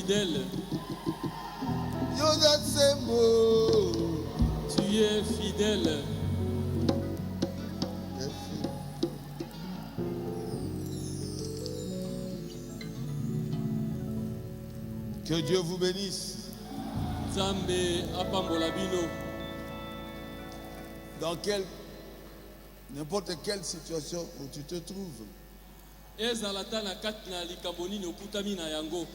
fidèle. Yoda Sembo. Tu es fidèle. Que Dieu vous bénisse. Nzambe apambola bino. Dans n'importe quelle situation où tu te trouves. Ezalata na kati na likambo nini okutami na yango.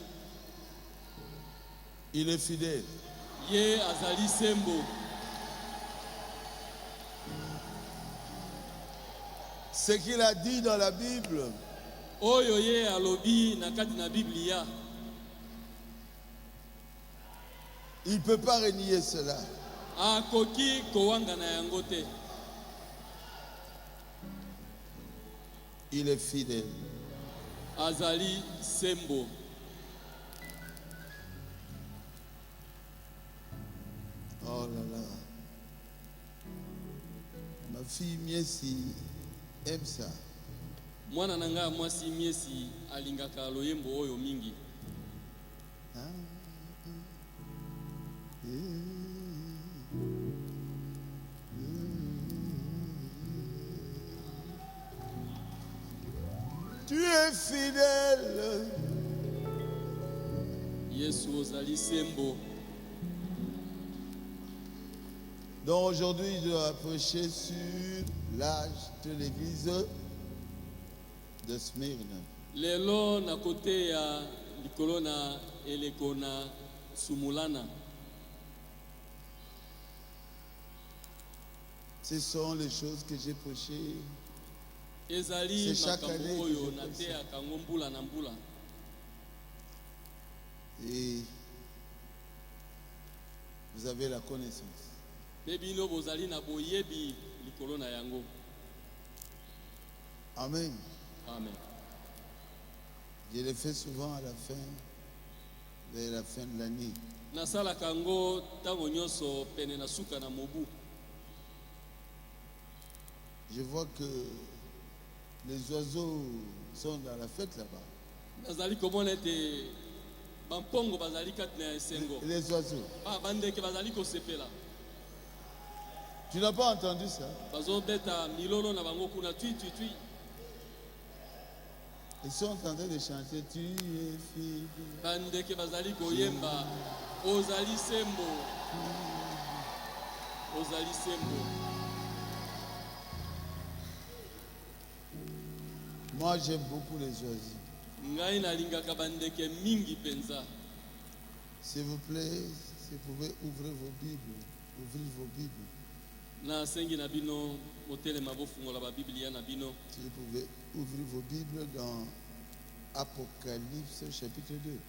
Il est fidèle. Ye azali sembo. Ce qu'il a dit dans la Bible. Oyo ye alobi na kati na Biblia. Il ne peut pas renier cela. Akoki kowanga na yango te. Il est fidèle. Azali sembo. Oh là là. Ma fille Miesi aime ça. Mwana nanga mwasi Miesi alingaka loyembo oyo mingi. Tu es fidèle. Yesu ozali sembo. Donc aujourd'hui, je dois prêcher sur l'âge de l'église de Smyrne. Lelo na kote ya likolo na eleko na sumulana. Ce sont les choses que j'ai prêchées. Ezali chaque année makambo que oyo je na prêche. te akango mbula na mbula. Et vous avez la connaissance. Bebino bozali na boyebi likolo na yango. Amen. Amen. Je le fais souvent à la fin, vers la fin de l'année. Nasala kango tango nyonso pene na suka na mobu. Je vois que les oiseaux sont dans la fête là-bas. Nazali komona te bampongo bazali kati na esengo. Les oiseaux. Ah bandeke bazali kosepela. Tu n'as pas entendu ça? Bazo beta milolo na bango kuna tui tui tui. Ils sont en train de chanter. Tu es fidèle. Bandeke bazali koyemba. Ozali sembo. Ozali sembo. Moi, j'aime beaucoup les oiseaux. Ngai nalingaka bandeke mingi penza. S'il vous plaît, si vous pouvez ouvrir vos Bibles. Ouvrir vos Bibles. Na sengi na bino motele mabofungola ba Biblia na bino. Si vous pouvez ouvrir vos Bibles dans Apocalypse chapitre 2.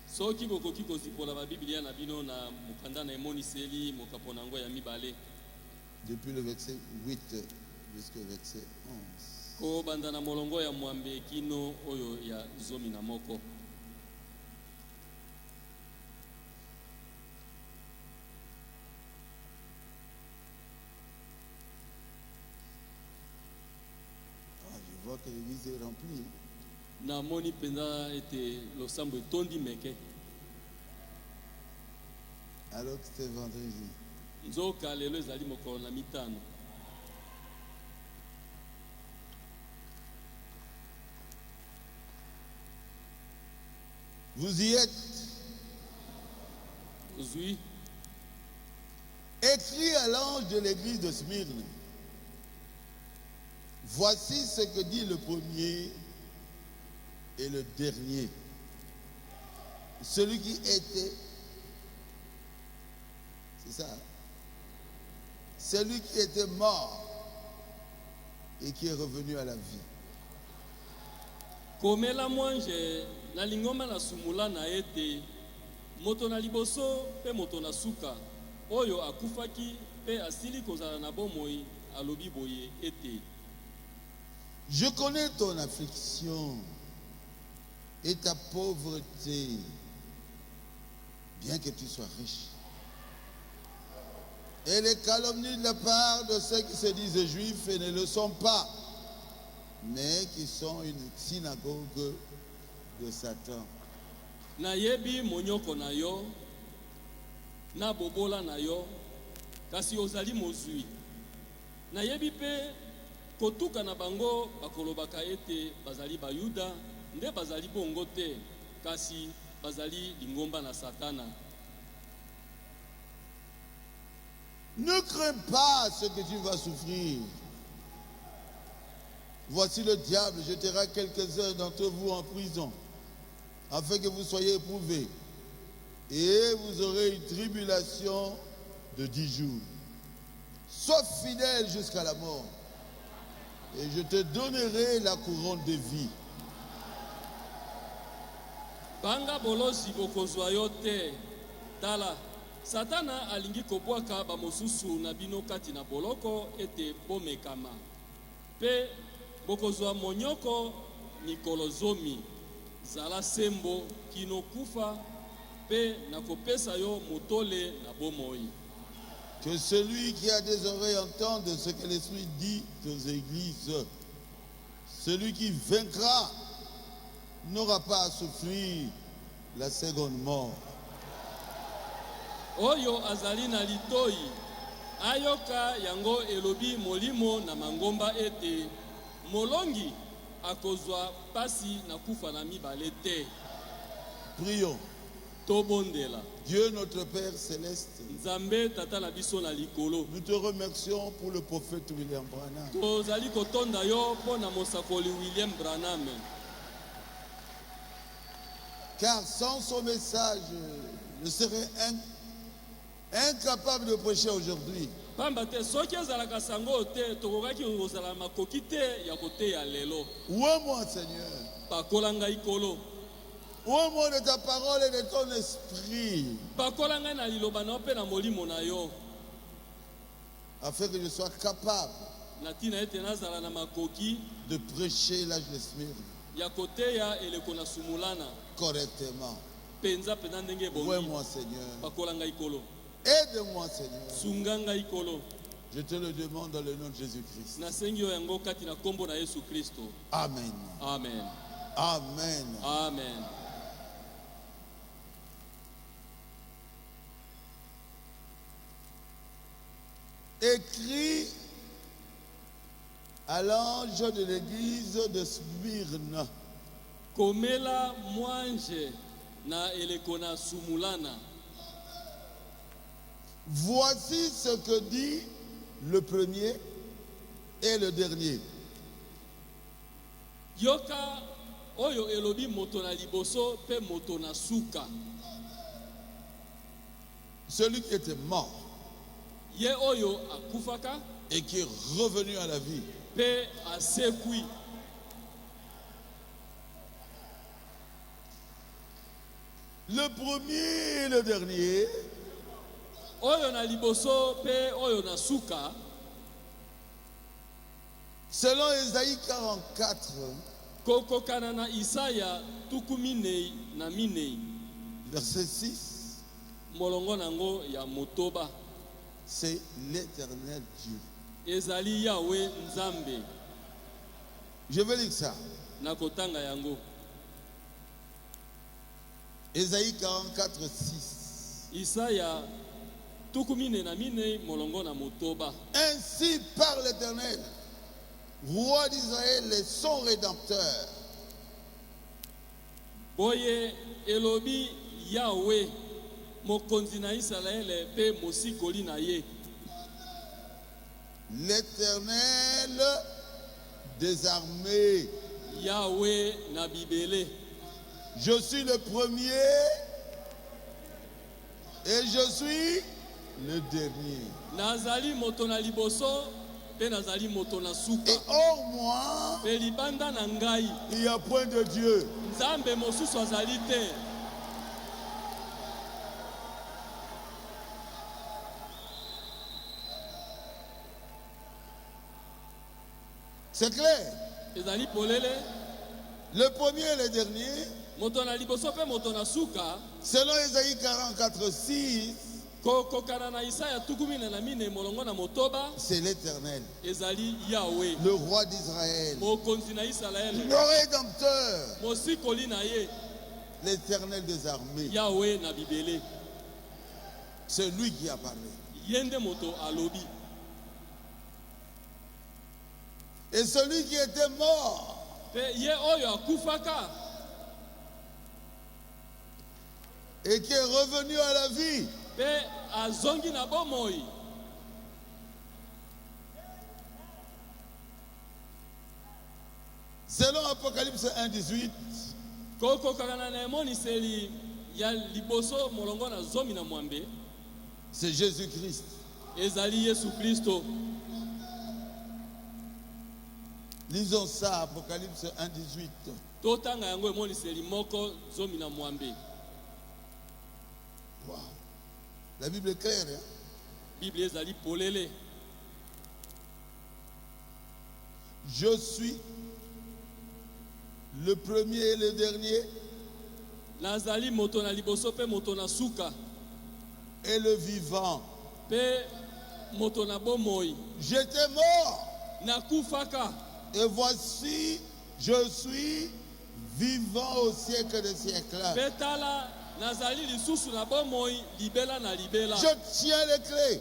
Soki bokoki kozipola ba Biblia na bino na mukanda na emoniseli mokapona ngo ya mibale. Depuis le verset 8 jusqu'au verset 11. Ko banda na molongo ya mwambe kino oyo ya zomi na moko. Je vois que l'église est remplie. Na moni penza ete losambo etondi meke. Alors que c'était vendredi. Nzoka lelo ezali mokolo na mitano. Vous y êtes. Oui. Écrit à l'ange de l'église de Smyrne. Voici ce que dit le premier et le dernier. Celui qui était, c'est ça, celui qui était mort et qui est revenu à la vie. Komela mwanje na lingoma na sumula na ete moto na liboso pe moto na suka oyo akufaki pe asili kozala na bomoi alobi boye ete Je connais ton affliction et ta pauvreté, bien que tu sois riche. Et les calomnies de la part de ceux qui se disent juifs et ne le sont pas, mais qui sont une synagogue de Satan. nayebi monyoko na yo na bobola na yo kasi ozali mozwi nayebi pe kotuka na bango bakolobaka ete bazali bayuda nde bazali bongo te kasi bazali lingomba na satana. Ne crains pas ce que tu vas souffrir. Voici le diable jettera quelques-uns d'entre vous en prison, afin que vous soyez éprouvés. Et vous aurez une tribulation de 10 jours. Sois fidèle jusqu'à la mort, et je te donnerai la couronne de vie. Banga bolosi bokozwa yo te. Tala, Satana alingi kobwaka bamosusu na bino kati na boloko ete bomekama. Pe bokozwa monyoko mikolo zomi. Zala sembo kino kufa pe nakopesa yo motole na bomoi. Que celui qui a des oreilles entende ce que l'Esprit dit aux églises. Celui qui vaincra n'aura pas à souffrir la seconde mort. Oyo azali na litoi ayoka yango elobi molimo na mangomba ete molongi akozwa pasi na kufa na mibale te. Prions. Tobondela. Dieu notre Père céleste, Nzambe tata na biso na likolo. nous te remercions pour le prophète William Branham. Tozali kotonda yo pona mosakoli William Branham. Car sans son message, je serais incapable de prêcher aujourd'hui. Pamba te soki azalaka sango te tokokaki kozala makoki te ya koteya lelo. Où est moi, Seigneur? Pakola ngai kolo. Où est moi de ta parole et de ton esprit? Pakola ngai na liloba na yo mpe na molimo na yo. Afin que je sois capable Na tina ete nazala na makoki de prêcher la Smyrne ya koteya eleko na sumulana. correctement. Penza pena ndenge Où est bongi. moi, Seigneur? Pakola ngai kolo. Aide-moi, Seigneur. Sunga ngai kolo. Je te le demande dans le nom de Jésus-Christ. Nasengi yo yango kati na kombo na Yesu Kristo. Amen. Amen. Amen. Amen. Écrit à l'ange de l'église de Smyrne. Komela mwanje na eleko na sumulana. Voici ce que dit le premier et le dernier. Yoka oyo elobi moto na liboso pe moto na suka. Celui qui était mort Ye oyo akufaka et qui est revenu à la vie. pe asekui. Le premier et le dernier Oyo na liboso pe oyo na suka. selon Ésaïe 44, Kokokana na Isaya tukuminei na minei. verset 6, Molongo nango ya motoba. c'est l'Éternel Dieu. Ezali Yahweh Nzambe. Je vais lire ça. Na kotanga yango. Ésaïe 44, 6. Isaya tukumine na minei molongo na motoba. Ainsi parle l'Éternel, roi d'Israël et son rédempteur. Boye elobi Yahweh mokonzi na Israele pe mosikoli na ye. L'Éternel des armées. Yahweh na bibele. Je suis le premier et je suis le dernier. Nazali moto na liboso pe nazali moto na suka. Et hors moi, Pe libanda na ngai il n'y a point de Dieu. Nzambe mosusu azali te. C'est clair. Ezali polele Le premier et le dernier, moto na liboso pe moto na suka. selon Ésaïe 44, 6, Kokokana na Isaya tukumine na mine molongo na motoba. c'est l'Éternel, Ezali Yahweh le roi d'Israël, mokonzi na Israele le rédempteur, mosikoli na ye l'Éternel des armées. Yahweh na bibele. C'est lui qui a parlé. Yende moto alobi. Et celui qui était mort Pe ye oyo akufaka. et qui est revenu à la vie, Pe azongi na bomoi. selon Apocalypse 1,18, Koko kakana na emoniseli ya liboso molongo na zomi na mwambe. c'est Jésus-Christ. Ezali Yesu Kristo. Lisons ça, Apocalypse 1,18. Totanga yango emoniseli moko zomi na mwambe. Wow. La Bible est claire. Hein? Bible ezali polele. Je suis le premier et le dernier Nazali moto na liboso pe moto na suka. et le vivant. Pe moto na bomoi. J'étais mort Na kufaka. et voici, je suis vivant au siècle des siècles. Pe tala nazali lisusu na bomoi libela na libela. Je tiens les clés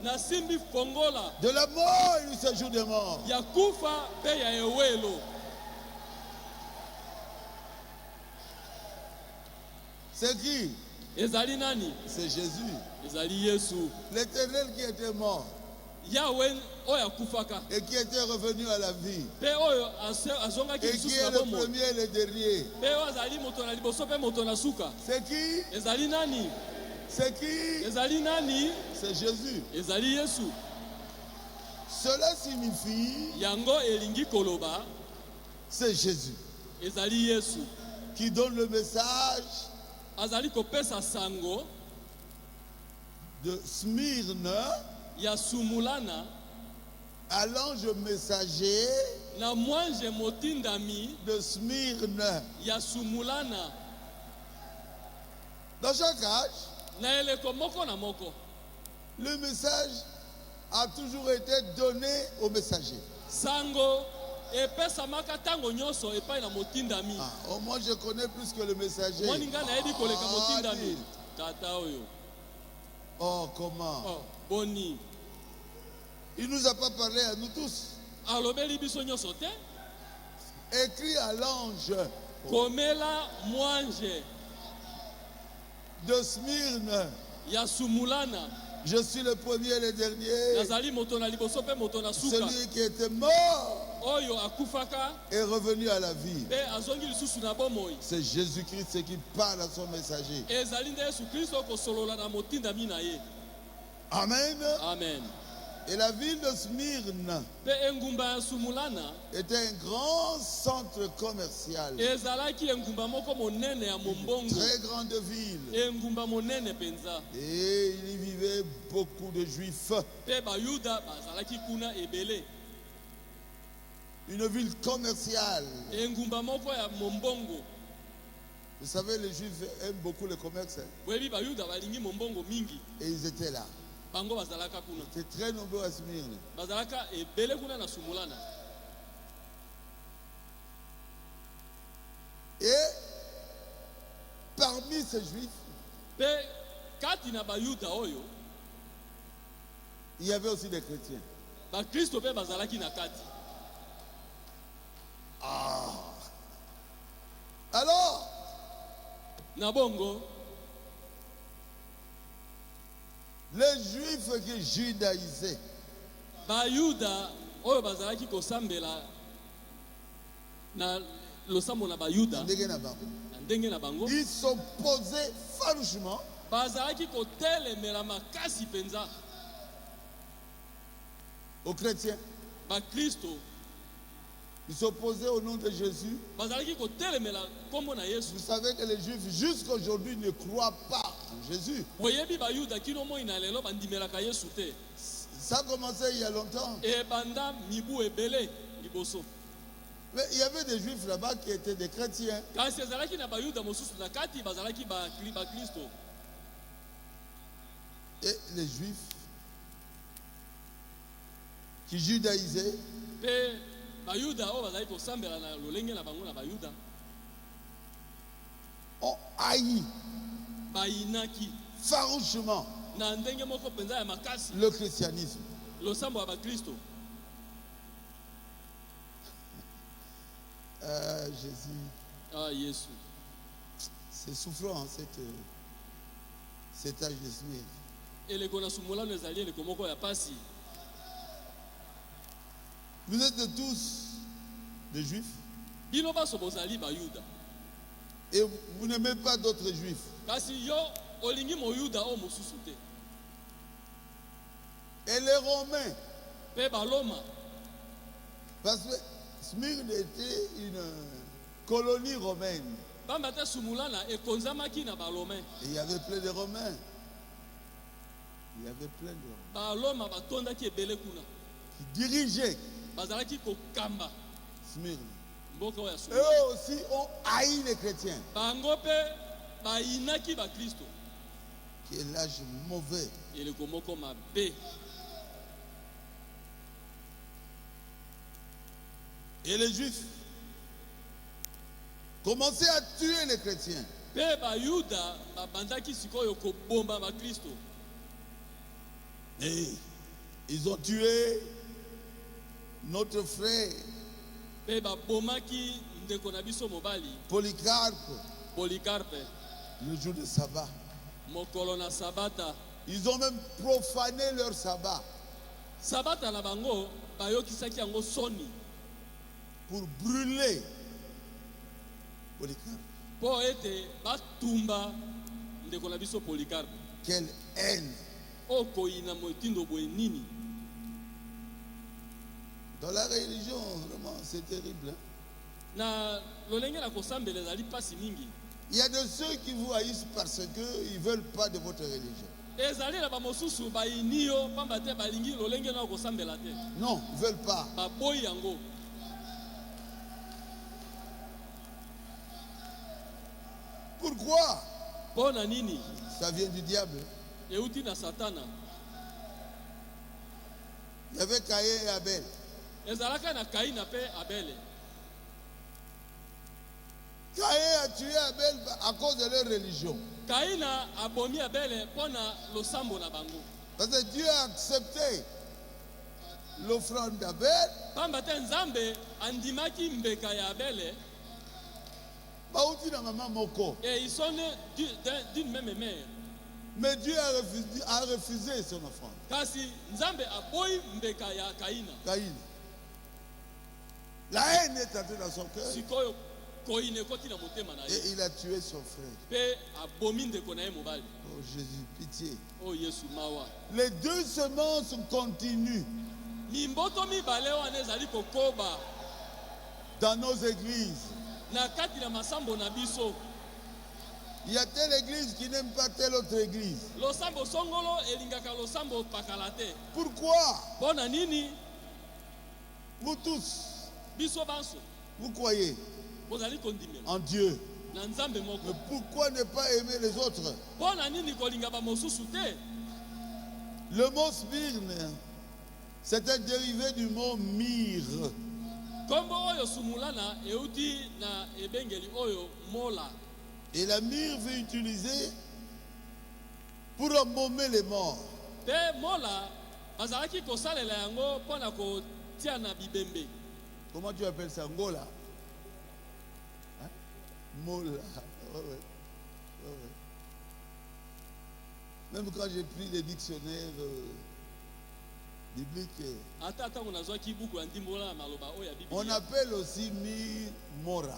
Na simbi fongola de la mort et du séjour des morts. ya kufa pe ya ewelo. C'est qui? Ezali nani? C'est Jésus. Ezali Yesu. L'Éternel qui était mort Yahweh oyo akufaka. et qui était revenu à la vie. Pe oyo azongaki Et qui lisusu est na le bomoi. premier et le dernier. Pe oyo azali moto na liboso pe moto na suka. C'est qui? Ezali nani? C'est qui? Ezali nani? C'est Jésus. Ezali Yesu. Cela signifie, Yango elingi koloba. c'est Jésus Ezali Yesu. qui donne le message Azali kopesa sango de Smyrne ya sumulana à l'ange messager na mwanje motindami de Smyrne. ya sumulana Dans chaque âge, na eleko moko na moko. le message a toujours été donné au messager. Sango epesamaka ntango nyonso epai na motindami. Ah, au moins je connais plus que le messager. Mwani nga nayebi koleka Ah, motindami. dit. Tata oyo. Oh, comment? Oh, boni. Il nous a pas parlé à nous tous. Alobeli biso nyonso te. Écrit à l'ange Komela mwanje de Smyrne. ya sumulana. Je suis le premier et le dernier. Nazali moto na liboso pe moto na suka. Celui qui était mort Oyo akufaka est revenu à la vie. pe azongi lisusu na bomoi. C'est Jésus-Christ qui parle à son messager. Ezali nde Yesu Kristo kosolola na motindami na ye. Amen. Amen. Et la ville de Smyrne Pe engumba ya sumulana était un grand centre commercial. ezalaki engumba moko monene ya mombongo. Très grande ville. Engumba monene penza. Et il y vivait beaucoup de juifs. Pe bayuda bazalaki kuna ebele. Une ville commerciale. Engumba moko ya mombongo. Vous savez, les juifs aiment beaucoup le commerce. Hein? Boyebi bayuda balingi mombongo mingi. Et ils étaient là. Bango bazalaka kuna. C'est très nombreux à Smyrne. Bazalaka ebele kuna na sumulana. Et parmi ces juifs, Pe kati na bayuda oyo il y avait aussi des chrétiens. bakristo pe bazalaki na kati. Alors, Na bongo les juifs qui judaïsaient, bayuda oyo bazalaki kosambela na losambo na bayuda ndenge na bango, na ndenge na bango ils s'opposaient farouchement bazalaki kotelemela makasi penza aux chrétiens. bakristo. Ils s'opposaient au nom de Jésus. Bazalaki kotelemela kombo na Yesu. Vous savez que les juifs jusqu'à aujourd'hui ne croient pas en Jésus. Boyebi bayuda kino moi na lelo bandimelaka Yesu te. Ça a commencé il y a longtemps. E banda mibu ebele liboso. Mais il y avait des juifs là-bas qui étaient des chrétiens. Kasi ezalaki na bayuda mosusu na kati bazalaki bakristo. Et les juifs qui judaïsaient Pe bayuda oyo bazalaki kosambela na lolenge na bango na bayuda ont haï bayinaki farouchement na ndenge moko penza ya makasi le christianisme. losambo ya bakristo. Jésus, Ah, Yesu, c'est souffrant, hein, cet âge de Smyrne. eleko na sumulano ezali eleko moko ya pasi. Vous êtes tous des juifs Bino baso bozali bayuda, et vous n'aimez pas d'autres juifs. kasi yo olingi moyuda o mosusu te. Et les Romains, Pe baloma, parce que Smyrne était une colonie romaine. pamba te sumulana ekonzamaki na baloma. Et il y avait plein de Romains. Il y avait plein de Romains Baloma batondaki ebele kuna, qui dirigeaient bazalaki kokamba Smyrne. mboka oyo ya Eux sumulana. aussi ont haï les chrétiens, Bango pe bayinaki bakristo, qui est l'âge mauvais. eleko moko mabe. Et les juifs commençaient à tuer les chrétiens. Pe bayuda babandaki sikoyo kobomba bakristo. Et ils ont tué notre frère Pe babomaki ndeko na biso mobali Polycarpe Polikarpe le jour de sabbat. mokolo na sabata. Ils ont même profané leur sabbat Sabata na bango bayokisaki yango soni pour brûler Polycarpe. po ete batumba ndeko na biso Polikarpe. Quelle haine! Okoyina motindo boye nini? Dans la religion, vraiment, c'est terrible. Hein? Na lolenge na kosambela ezali pasi mingi. Il y a de ceux qui vous haïssent parce qu'ils ne veulent pas de votre religion. Ezali na bamosusu bayini yo pamba te balingi lolenge na kosambela te. Non, ils ne veulent pas. Baboyi yango. Pourquoi? Pona nini? Ça vient du diable. Euti na satana. Il y avait Caïn et Abel. Ezalaka na Kaina pe Abele. Caïn a tué Abel à cause de leur religion. Kaina abomi Abele pona losambo na bango. Parce que Dieu a accepté l'offrande d'Abel. Pamba te Nzambe andimaki mbeka ya Abele Bauti na maman moko. et ils sont nés d'une même mère. Mais Dieu a refusé son offrande. Kasi Nzambe aboyi mbeka ya Kaina. Caïn. La haine est entrée dans son cœur. Sikoyo koine koti na motema na Et ye. il a tué son frère. Pe abomi ndeko na ye mobali. Oh Jésus, pitié. Oh Yesu mawa. Les deux semences continuent Mimboto mibale wana ezali kokoba dans nos églises. na kati na masambo na biso. Il y a telle église qui n'aime pas telle autre église. Losambo songolo elingaka losambo pakala te. Pourquoi? Pona nini? Vous tous, Biso banso vous croyez bozali kondimela en Dieu. na Nzambe Mais moko. pourquoi ne pas aimer les autres? Pona nini kolinga ba mosusu te? Le mot Smyrne, c'est un dérivé du mot myrrhe. Kombo oyo sumulana euti na ebengeli oyo mola. Et la myrrhe veut utiliser pour embaumer les morts. Te mola bazalaki kosalela yango pona kotia na bibembe. Comment tu appelles ça? Ngola? Hein? Mola. Ouais, ouais. Ouais, ouais. Même quand j'ai pris les dictionnaires bibliques, Ata tango nazwaki buku ya ndimbola na maloba oyo ya on Biblia. appelle aussi mora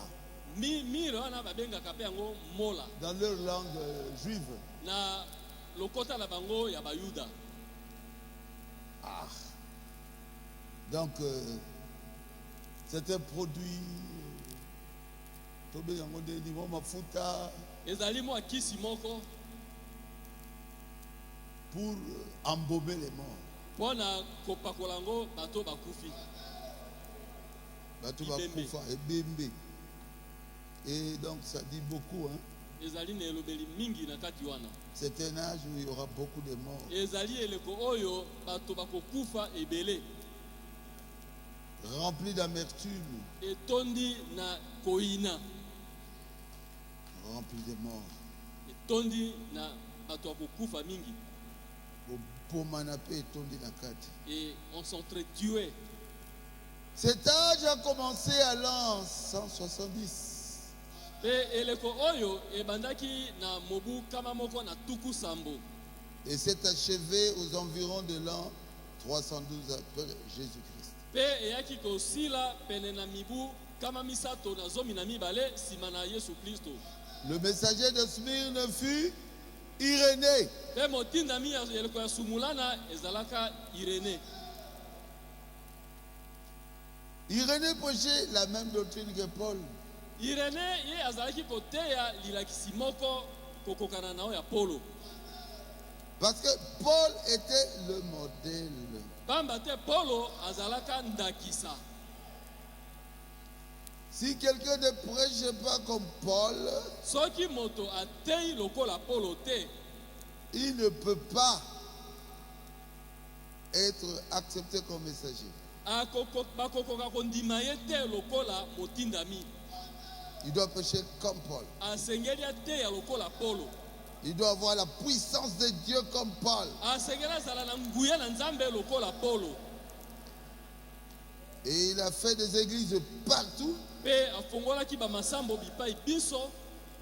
Mire wana babengaka pe yango mola dans leur langue juive. na lokota na bango ya bayuda. Ah. Donc, c'est un produit. Tobe yango de niveau mafuta Ezali mwa kisi moko pour embaumer les morts. pona kopakola yango bato bakufi. Bato Ibembe. bakufa ebembe. Et donc ça dit beaucoup. Hein? Ezali na elobeli mingi na kati wana. C'est un âge où il y aura beaucoup de morts. Ezali eleko oyo bato bakokufa ebele. Remplis d'amertume, Etondi na koina. rempli de morts. etondi na bato ya kokufa mingi. Opomana pe etondi na kati. Et on s'entretuait. Cet âge a commencé à l'an 170. Pe eleko oyo ebandaki na mobu kama moko na tuku sambo. Et s'est achevé aux environs de l'an 312 après Jésus-Christ. Pe eyaki kosila pene na mibu kama misato na zomi na mibale sima na Yesu Kristo. Le messager de Smyrne fut Irénée. Pe motindami ya eleko ya sumulana ezalaka Irénée. Irénée prêchait la même doctrine que Paul. Irénée ye azalaki koteya lilakisi moko kokokana nao ya Polo. Parce que Paul était le modèle. Pamba te Polo azalaka ndakisa. Si quelqu'un ne prêche pas comme Paul, Soki moto atei lokola Polo te, il ne peut pas être accepté comme messager. bakokoka kondima ye te lokola motindami. Il doit prêcher comme Paul. Asengeli ateya lokola Polo. Il doit avoir la puissance de Dieu comme Paul. Asengeli azala na nguya na Nzambe lokola Polo. Et il a fait des églises partout, Pe afongolaki ba masambo bipai biso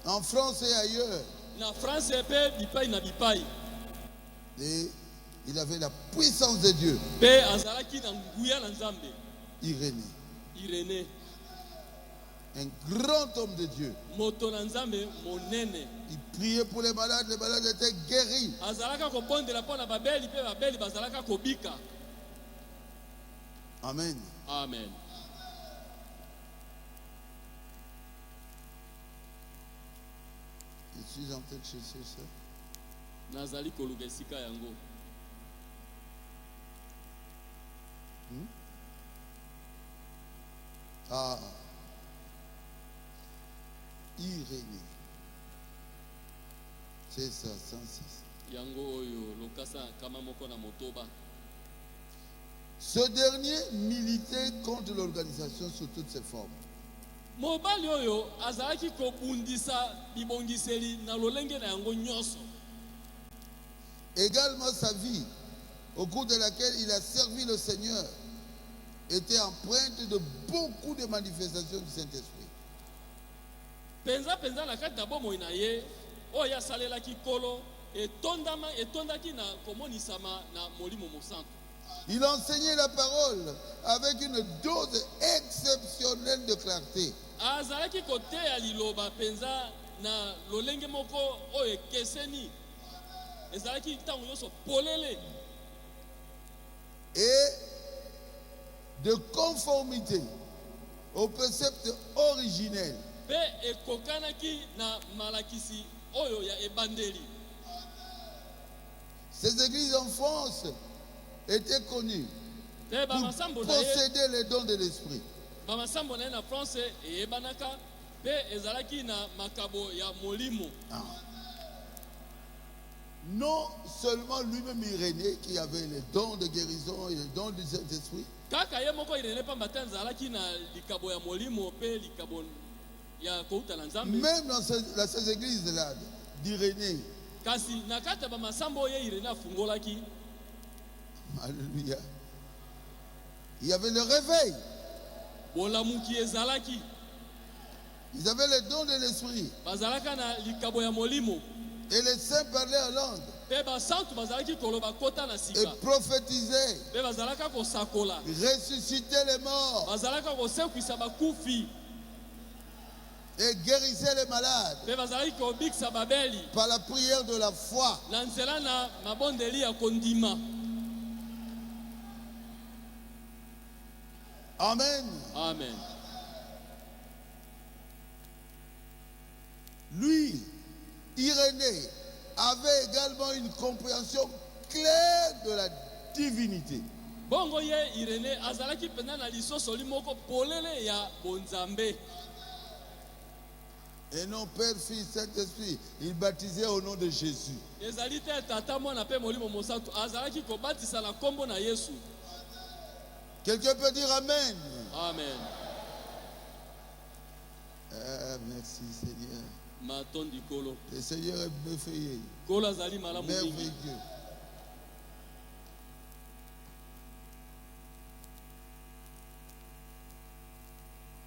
en France et ailleurs. na France pe bipai na bipai. Et il avait la puissance de Dieu. Pe azalaki na nguya na Nzambe. Irénée, Irénée, un grand homme de Dieu. moto na Nzambe monene. Il priait pour les malades étaient guéris. Azalaka kobondela mpo na babeli pe babeli bazalaka kobika. Amen. Amen. Je suis en train de chercher ça. Nazali koluka esika yango. Ah, Irénée. C'est ça, 106. Yango oyo lokasa kama moko na motoba. Ce dernier militait contre l'organisation sous toutes ses formes. Mobali oyo azalaki kobundisa bibongiseli na lolenge na yango nyonso. Également sa vie, au cours de laquelle il a servi le Seigneur, était empreinte de beaucoup de manifestations du Saint-Esprit. Penza na kati na bomoi na ye oyo asalelaki kolo etondaki na komonisama na molimo mosantu. Il enseignait la parole avec une dose exceptionnelle de clarté. Azalaki koteya liloba penza na lolenge moko oyo ekeseni. Ezalaki ntango nyonso polele. Et de conformité au précepte originel. Pe ekokanaki na malakisi oyo ya ebandeli. Ces églises en France étaient connues Te pour bamasambo na ye posséder les dons de l'esprit. bamasambo na ye na France eyebanaka pe ezalaki na makabo ya molimo. Non seulement lui-même Irénée qui avait les dons de guérison et les dons du Saint-Esprit, Kaka ye moko Irénée pamba te azalaki na likabo ya molimo pe likabo ya kouta na Nzambe. même dans ces églises-là d'Irénée, Kasi na kati ya bamasambo ye Irénée afungolaki. alléluia, il y avait le réveil. Bolamuki ezalaki. Ils avaient les dons de l'esprit. Bazalaka na likabo ya molimo. Et les saints parlaient en langue Pe basantu bazalaki koloba kota na et sika. prophétisaient, Pe bazalaka kosakola. ressuscitaient les morts Bazalaka kosekwisa bakufi. et guérissaient les malades Pe bazalaki kobikisa babeli. par la prière de la foi. Na nzela na mabondeli ya kondima. Amen. Amen. Lui, Irénée, avait également une compréhension claire de la divinité. Bongo ye Irénée azalaki pena na lisosoli moko polele ya bonzambe. Et non Père, Fils, Saint-Esprit. Il baptisait au nom de Jésus. Ezali te tata mwana pe molimo mosantu azalaki kobatisa na kombo na Yesu. Quelqu'un peut dire Amen. Amen. Ah, merci Seigneur. matondi kolo. Le Seigneur est merveilleux. Kolo azali malamu mingi. Merveilleux.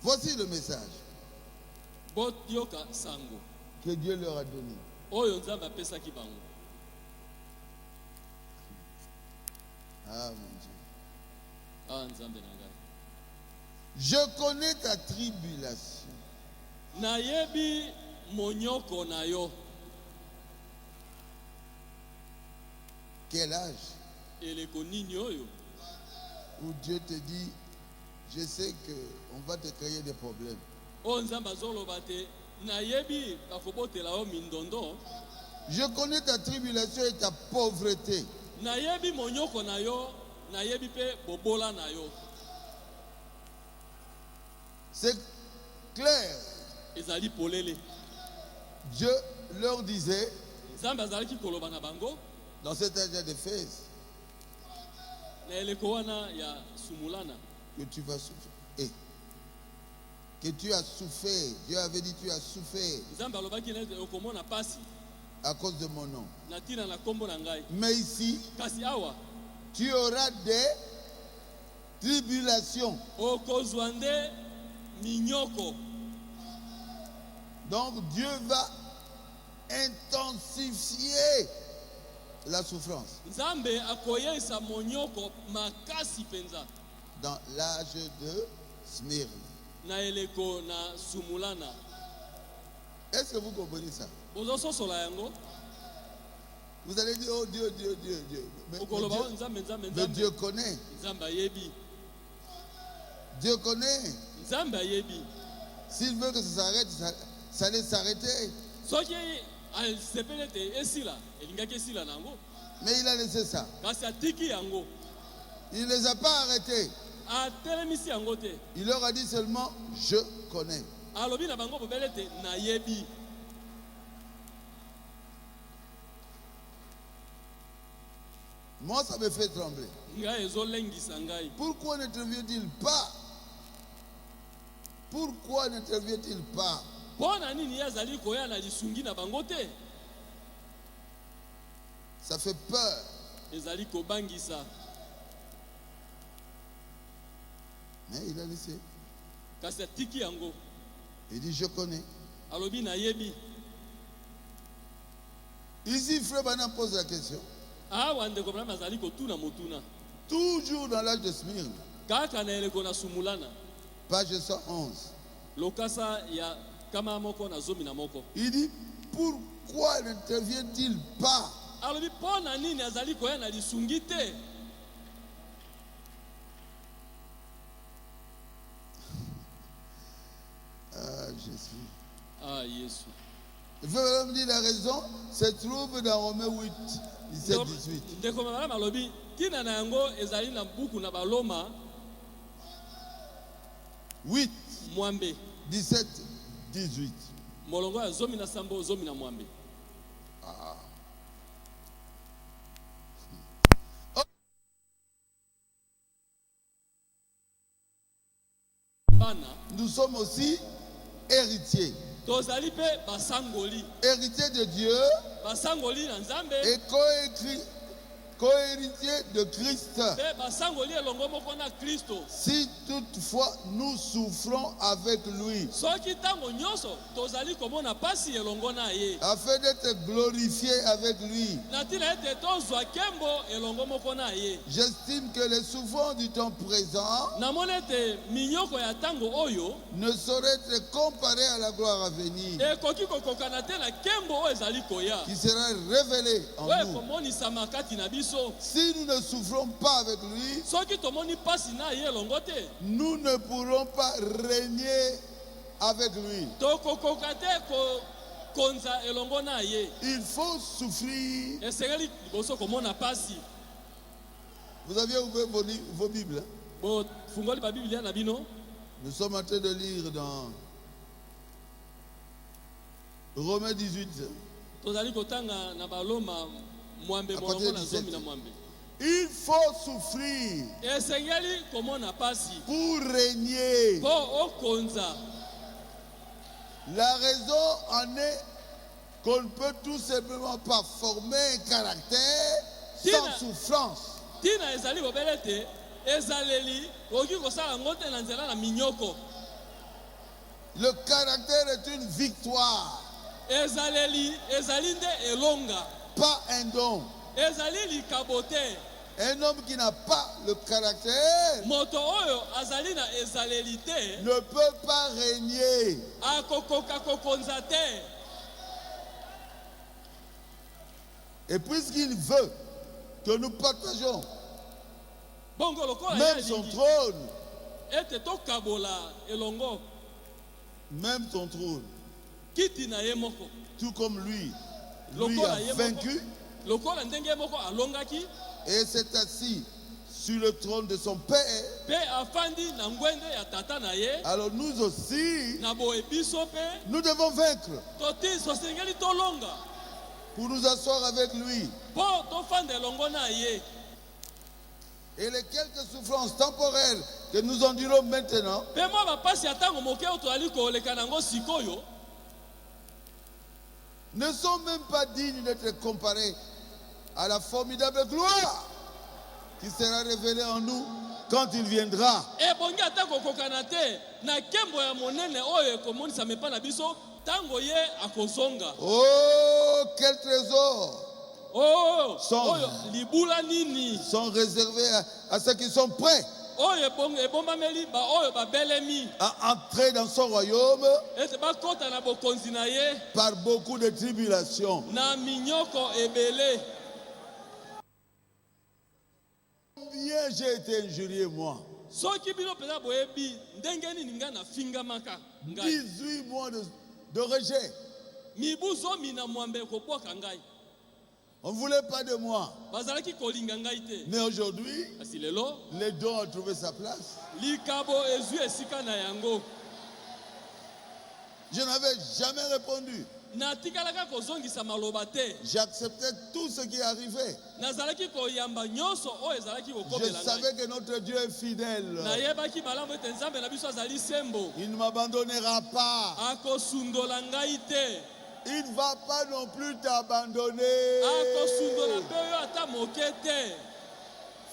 Voici le message Botyoka sango. que Dieu leur a donné. Oyo nzambe apesaki bango. Ah mon Dieu. Ah nzambe na ngai. Je connais ta tribulation. Nayebi monyoko na yo. Quel âge? Eleko nini oyo? Où Dieu te dit, je sais qu'on va te créer des problèmes. O nzambe azoloba te nayebi bakobotela yo mindondo. Je connais ta tribulation et ta pauvreté. Nayebi monyoko na yo, nayebi pe bobola na yo. C'est clair. Ezali polele. Dieu leur disait, Nzambe azalaki koloba na bango dans cet âge d'Éphèse, na eleko wana ya sumulana que tu vas souffrir. Et que tu as souffert. Dieu avait dit, tu as souffert Nzambe alobaki na okomona pasi à cause de mon nom. na tina na kombo na ngai. Mais ici, Kasi awa tu auras des tribulations. okozwa nde minyoko. Donc Dieu va intensifier la souffrance Nzambe akoyesa monyoko makasi penza dans l'âge de Smyrne. na eleko na sumulana. Est-ce que vous comprenez ça? Bozososola yango Vous allez dire, oh Dieu, Dieu, Dieu, Dieu. okoloba o nzambe nzambe Mais nzambe. Dieu connaît. Nzambe ayebi. Dieu connaît. Nzambe ayebi. S'il veut que ça s'arrête, ça allait s'arrêter. Soki asepeli ete esila elingaki esila nango Mais il a laissé ça. kasi atiki yango Il ne les a pas arrêtés. atelemisi yango te. Il leur a dit seulement, je connais. Alobi na bango bobele ete nayebi. Moi, ça me fait trembler. Ngai ezolengisa ngai. Pourquoi n'intervient-il pas? Pourquoi n'intervient-il pas? Mpo na nini ye azali koya na lisungi na bango te? Ça fait peur. Ezali kobangisa. Mais il a laissé. Kasi atiki yango. Il dit, je connais. Alobi nayebi. Ici, Frère Branham pose la question. Awa ndeko Branham azali kotuna motuna. Toujours dans l'âge de Smyrne, Kaka na eleko na sumulana. page 111. Lokasa ya kama moko na zomi na moko. Il dit, pourquoi n'intervient-il pas? Alobi mpo na nini azali koya na lisungi te? Ah, Jésus. Ah Yesu. Le Frère Branham dit la raison se trouve dans Romains 8, 17, 18. Ndeko Branham alobi tina na yango ezali na buku na baloma 8, mwambe 17, 18. molongo ya zomi na sambo zomi na mwambe. Bana Nous sommes aussi héritiers. tozali pe basangoli. Héritiers de Dieu Basangoli na Nzambe et co-héritiers de Christ. pe basangoli elongo moko na Kristo. Si toutefois nous souffrons avec lui, Soki tango nyonso tozali komona pasi elongo na ye. afin d'être glorifiés avec lui. Na tina ete tozwa kembo elongo moko na ye. J'estime que les souffrances du temps présent Namoni ete minyoko ya tango oyo ne sauraient être comparées à la gloire à venir, ekoki kokokana te na kembo oyo ezali koya. qui sera révélée en Oyo nous. ekomonisama kati na biso. Si nous ne souffrons pas avec lui, Soki tomoni pasi na ye elongo te nous ne pourrons pas régner avec lui. tokokoka te konza elongo na ye. Il faut souffrir. Esengeli liboso komona pasi. Vous aviez ouvert vos Bibles, hein? Bo fungoli ba Biblia na bino. Nous sommes en train de lire dans Romains 18. Tozali kotanga na baloma mwambe À molongo partir na du zomi 17. na mwambe. Il faut souffrir Esengeli komona pasi pour régner. po okonza. La raison en est qu'on ne peut tout simplement pas former un caractère sans souffrance. Tina ezali bobelete ezaleli oki kosala ngote na nzela na minyoko. Le caractère est une victoire, Ezaleli ezali nde elonga. pas un don. Ezali likabote. Un homme qui n'a pas le caractère Moto oyo azali na ezaleli te ne peut pas régner. akokoka kokonza te. Et puisqu'il veut que nous partageons Bongo lokola même son yalingi trône, ete tokabola elongo même son trône, kiti na ye moko. tout comme lui Lokola a ye moko. vaincu Lokola ndenge moko alongaki et s'est assis sur le trône de son Père, pe afandi na ngwende ya tata na ye. alors nous aussi, Na boye biso pe nous devons vaincre tosengeli tolonga pour nous asseoir avec lui. po tofanda elongo na ye. Et les quelques souffrances temporelles que nous endurons maintenant Pe mwa bapasi ya ntango moke oyo toali koleka nango sikoyo ne sont même pas dignes d'être comparés à la formidable gloire qui sera révélée en nous quand il viendra. ebongi ata kokokana te na nkembo ya monene oyo ekomonisa mepa na biso ntango ye akozonga. Oh, quel trésor Oh, Son- oyo libula nini sont réservés à ceux qui sont prêts oyo ebombameli baoyo babelemi à entrer dans son royaume ete bakota na bokonzi na ye par beaucoup de tribulations. na minyoko ebele. Combien j'ai été injurié, moi. Soki bino mpenza boyebi ndenge nini ngai nafingamaka ngai 18 mois de rejet. mibu zomi na mwambe kobwaka ngai. On ne voulait pas de moi. Bazalaki kolinga ngai te. Mais aujourd'hui, Kasi lelo les dons ont trouvé sa place. likabo ezwi esika na yango. Je n'avais jamais répondu. Natikalaka kozongisa maloba te. J'acceptais tout ce qui arrivait. Nazalaki koyamba nyonso oyo ezalaki Je kokobela ngai. savais que notre Dieu est fidèle. Nayebaki malamu ete nzambe na biso azali sembo. Il ne m'abandonnera pas. Akosundola ngai te. Il ne va pas non plus t'abandonner. Akosundola mpe oyo ata moke te.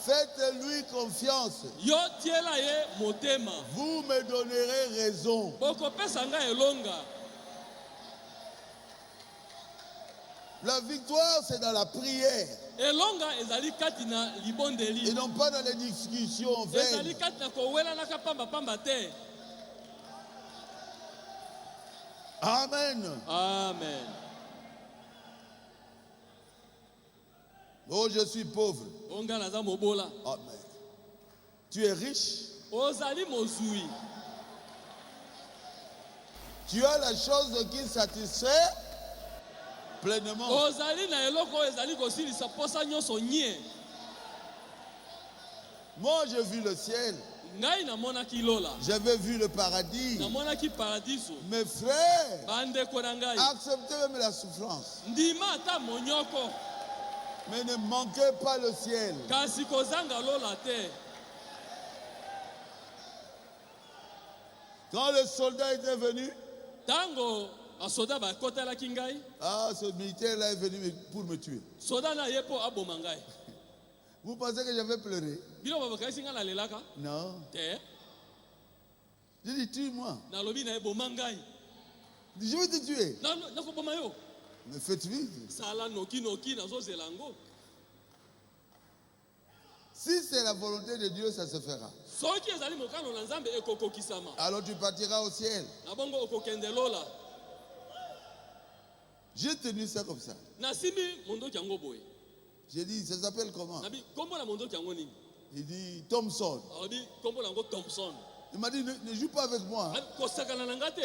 Faites-lui confiance. Yo tiela ye motema. Vous me donnerez raison. Bokopesa ngai elonga. La victoire, c'est dans la prière Elonga ezali kati na et libondeli. non pas dans les discussions Ezali vaines. kati na kowelanaka pamba te. Amen. Amen. Oh, je suis pauvre. Onga naza mobola. Amen. Tu es riche. Ozali mozui. Tu as la chose qui satisfait pleinement. Ozali na eloko oyo ezali kosilisa posa nyonso nye. Moi, j'ai vu le ciel. Ngai namonaki lola. J'avais vu le paradis. Namonaki paradiso. Mes frères, Bandeko na ngai. acceptez même la souffrance. Ndima ata monyoko. Mais ne manquez pas le ciel. Kasi kozanga lola te. Quand le soldat était venu, Tango basoda bakotelaki ngai. ah, ce militaire-là est venu pour me tuer. Soda na ye po aboma ngai. Vous pensez que j'avais pleuré? Bino babakasi ngai nalelaka Non. te. J'ai dit, tue-moi. Nalobi na ye boma ngai. Je vais te tuer. Nakoboma yo. Mais faites vite. Sala noki nazozela yango. Si c'est la volonté de Dieu, ça se fera. Soki ezali mokano na nzambe ekokokisama. Alors tu partiras au ciel. Na bongo okokende lola. J'ai tenu ça comme ça. Nasimbi mondoki yango boye. J'ai dit, ça s'appelle comment? Nabi kombo na mondoki yango nini? Il dit, Thompson. Abi kombo na yango Thompson. Il m'a dit, ne joue pas avec moi. Abi kosakana na nga te.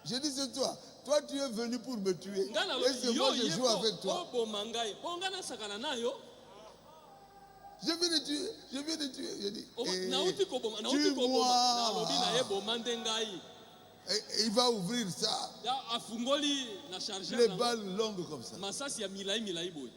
J'ai dit, c'est toi. Toi, tu es venu pour me tuer. Nga na Et c'est moi, je joue avec ko toi. oboma ngai. Bonga na sakana na yo. Je viens de tuer. Je viens de tuer. J'ai dit, Nauti koboma, nauti koboma. tue-moi. Nalobi na ye bomande ngai. Et il va ouvrir ça. Ya afungoli na charger Les na balles longues comme ça. masasi ya milai boye.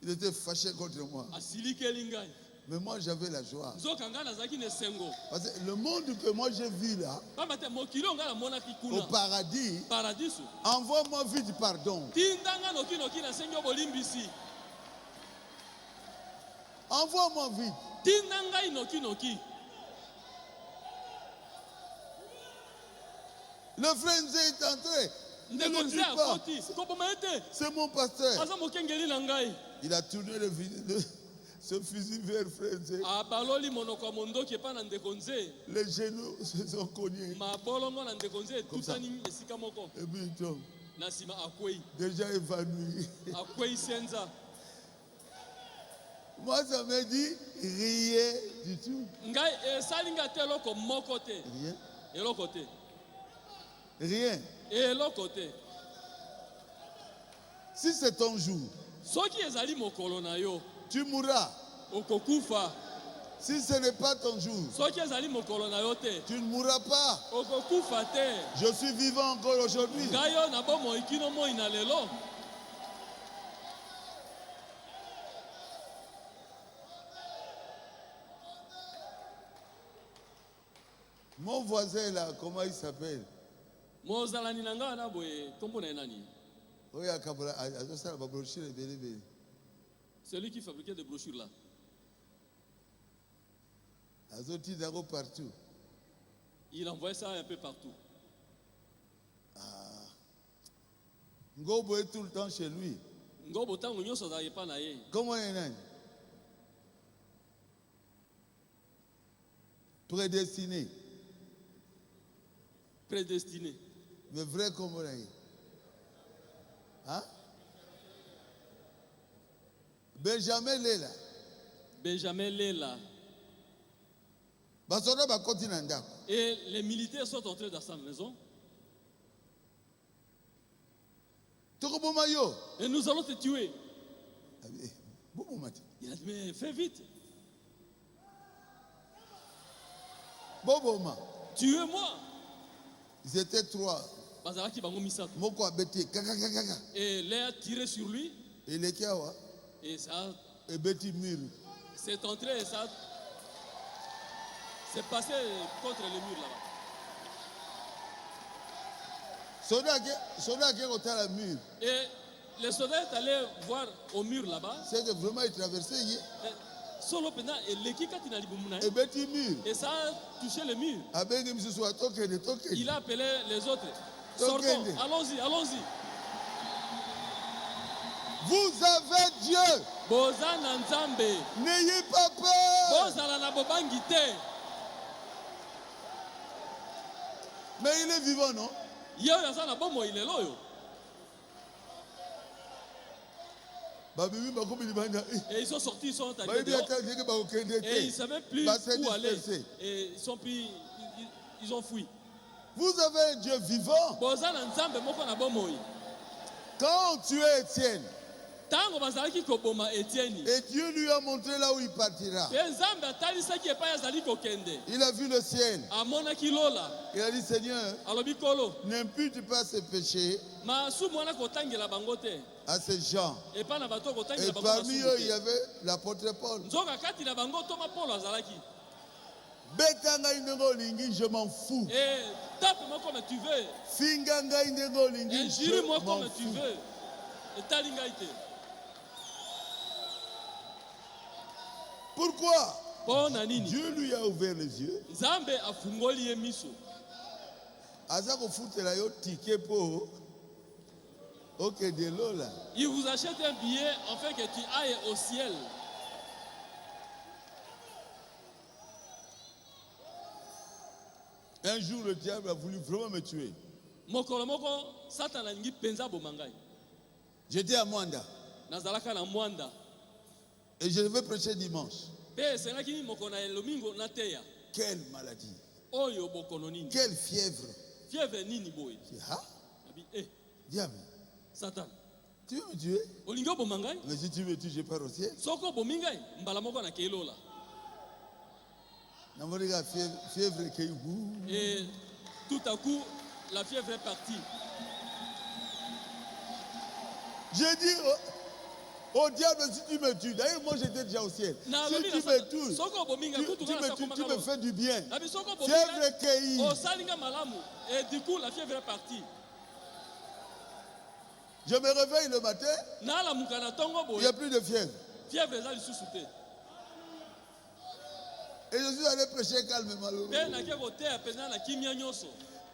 Il était fâché contre moi. Asilikeli ngai. Mais moi, j'avais la joie. nzoka nga nazalaki na esengo Parce que le monde que moi j'ai vu là, pamba te mokili oyo nga namonaki au kuna paradis, paradiso envoie-moi vite pardon. tinda nga nokinoki nasengi yo bolimbisi Envoie-moi vite. tinda ngai nokinoki. Le frère Nzé est entré. Ne ndeko le nze tue pas. akoti koboma ye te C'est mon pasteur. aza mokengeli na ngai Il a tourné ce fusil vers frère Nzé. abaloli monoko ya mondoki epai na ndeko nze Les genoux se sont cognés. mabolongo na ndeko nze Comme ça. etutani esika moko Et puis il tombe. na nsima akwei Déjà évanoui. akwei senza. Moi, ça me dit rien du tout. ngai esali ngai te eloko moko te Rien. eloko te Rien. eloko te. Si c'est ton jour, soki ezali mokolo na yo tu mourras. okokufa. Si ce n'est pas ton jour, soki ezali mokolo na yo te tu ne mourras pas. okokufa te. Je suis vivant encore aujourd'hui. ngai oyo na bomoi kino moi na lelo. Mon voisin là, comment il s'appelle? mozalani na ngai wana boye nkombo na ye nani? Oui, à Kabula, à ça, la brochure est belle, belle. celui qui fabriquait des brochures là. Azoti d'abo partout. Il envoyait ça un peu partout. Ngobo est tout le temps chez lui. ngobo ntango nyonso azalaki epai na ye. Comment il est? Prédestiné. Prédestiné. Mais vrai comme on est. Hein? Benjamin Lela. Benjamin Lela. Basoda ba continue ndako. Et les militaires sont entrés dans sa maison. Tokoboma yo. Et nous allons te tuer. Bobo mati. Il a dit, mais fais vite. Boboma. Tuez-moi. Ils étaient trois. Bazalaki bango misato. Moko abeti kaka kaka. Et Léa a tiré sur lui. Et les kiawa. Et ça Et beti mur. c'est entré et ça c'est passé contre le mur là-bas. Soda qui est au la mur. Et les soldats est allé voir au mur là-bas. C'est que vraiment il traversait. Solo pena et l'équipe qui n'a pas Et beti mur. et ça a touché le mur. Avec M. Soua, token. Il a appelé les autres. Tokende. Sortons, allons-y, allons-y. Vous avez Dieu. Boza na Nzambe. N'ayez pas peur. Bozala na bobangi te. Mais il est vivant, non? Yo yaza na bomo il est loyo. Babibi bakomi libanda. Et ils sont sortis, ils sont allés Babibi dehors. ata ndenge bakokende te. Et ils ne savaient plus Base où aller. dispersé. Et ils sont pris, ils ont fui. Vous avez un Dieu vivant. Boza na Nzambe moko na bomo. Quand tu es Étienne, Tango bazalaki koboma Etienne. et Dieu lui a montré là où il partira. Et Nzambe atalisaki epai azali kokende. Il a vu le ciel. Amonaki lola. Il a dit, Seigneur, Alobi kolo. n'impute pas ses péchés Masumu wana kotangela bango te. à ces gens. Epai na bato Et kotangela bango parmi masumu eux, il y te. avait l'apôtre Paul. Nzoka kati na bango toma Paulo azalaki. Beta ngai ndenge olingi, je m'en fous. Et tape-moi comme tu veux. Finga ngai ndenge olingi, je Injure-moi m'en comme tu fous. veux. Et talingaïte. Pourquoi? Bon anini. Dieu lui a ouvert les yeux. Nzambe afungoli ye miso. Aza kofutela yo ticket po okende lola. Il vous achète un billet afin que tu ailles au ciel. Un jour, le diable a voulu vraiment me tuer. Mokolo moko Satan alingi penza bomangai. J'étais à Mwanda Nazalaka na mwanda. et je devais prêcher dimanche. Pe senaki moko na lomingo na teya. Quelle maladie, Oyo bokono nini. quelle fièvre. Fièvre nini boy. Je dis, ah, Abi diable, Satan. tu veux me tuer? Olingo bomangai. Mais si tu me tues, je pars au ciel. Soko bomingai mbala moko na kelola. Namoriga fièvre qui Et tout à coup la fièvre est partie. J'ai dit, oh, Au diable, si tu me tues, d'ailleurs moi j'étais déjà au ciel. Si tu me tues, tu me fais du bien. Fièvre cueillie. Et du coup, la fièvre est partie. Je me réveille le matin, il n'y a plus de fièvre. Et je suis allé prêcher calmement.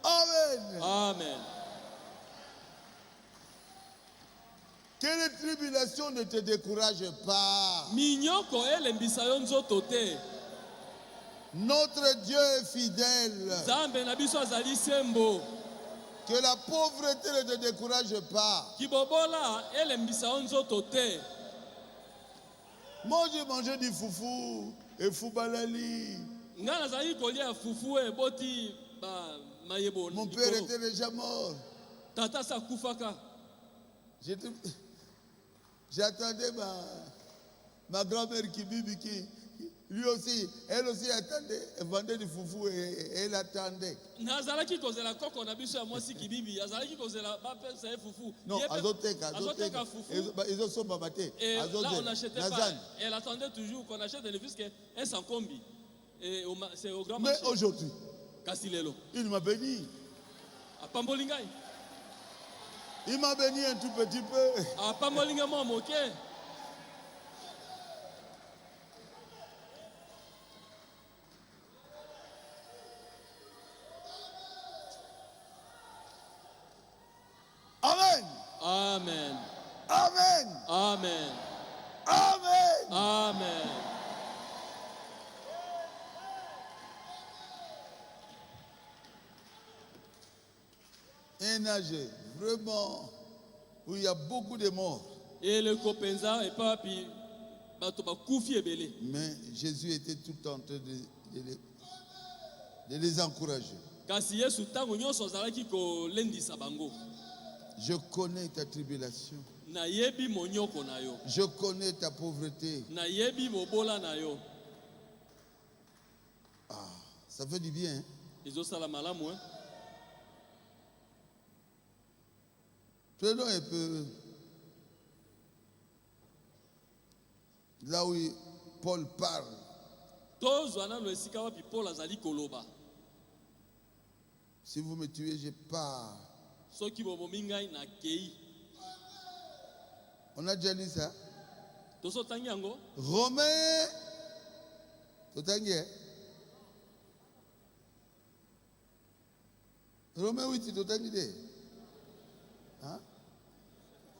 Amen. Amen. Que les tribulations ne te découragent pas. Notre Dieu est fidèle. Que la pauvreté ne te décourage pas. Moi j'ai mangé du foufou et foubalali. Mon père était déjà mort. J'attendais ma grand-mère Kibibi qui, lui aussi, elle aussi attendait, elle vendait du foufou et elle attendait. Non, Azoteka, ils ont son babaté. Et là, on n'achetait pas. Elle attendait toujours qu'on achète des fils qu'elle s'en combi. Et c'est au grand marché. Mais aujourd'hui, il m'a béni. Il m'a béni un tout petit peu. Amen. Amen. Amen. Amen. Amen. Amen. Un âge vraiment où il y a beaucoup de morts. Et le copenza et pas puis mais Jésus était tout en train de les encourager. Je connais ta tribulation. Je connais ta pauvreté. Ah, ça fait du bien. Hein? Prenons un peu là où Paul parle. Si vous me tuez, je pars. On a déjà lu ça. Romains. Romains 8, hein?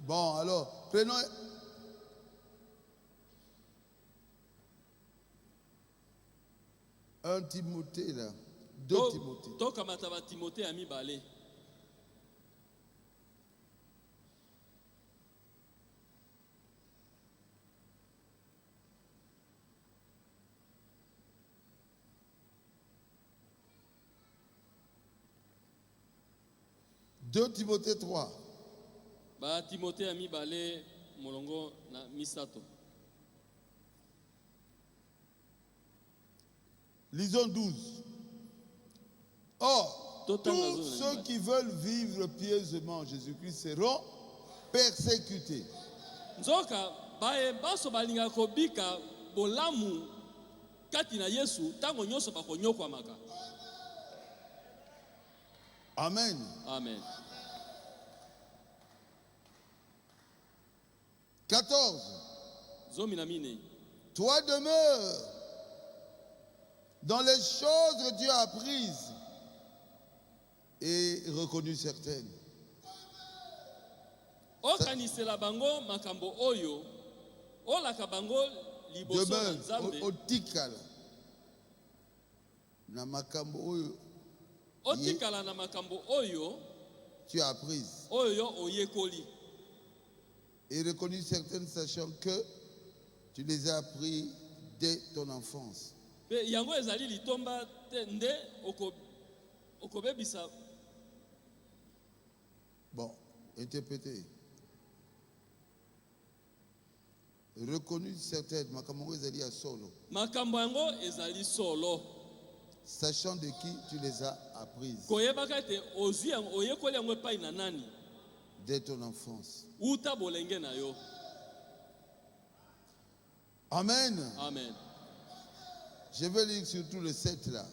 Bon, alors, prenons. Un Timothée là. 2 Timothée. Timothée 3. Timothée ami balé molongo na misato. Lisons 12. Or, tous ceux qui veulent vivre pieusement Jésus-Christ seront persécutés. Nzoka bae baso balinga kobika bolamu kati na Yesu tango nyoso bakonyokwa maka. Amen. Amen. 14. Zominamine. Toi demeure dans les choses que Dieu a apprises et reconnues certaines. Okanisela bango makambo oyo olaka bango liboso na Nzambe. Otikala na makambo oyo. Otikala na makambo oyo tu as apprises. Oyo oyekoli. Et reconnu certaines, sachant que tu les as appris dès ton enfance. Yango ezali litomba nde okobebisa. Bon, interprété. Reconnu certaines, makambo ezali a solo. Makambo yango ezali solo. Sachant de qui tu les as apprises. Koyebaka te ozwi oyekoli yango epai na nani? Dès ton enfance. Uta bolenge na yo. Amen. Amen. Je vais lire surtout le 7 là.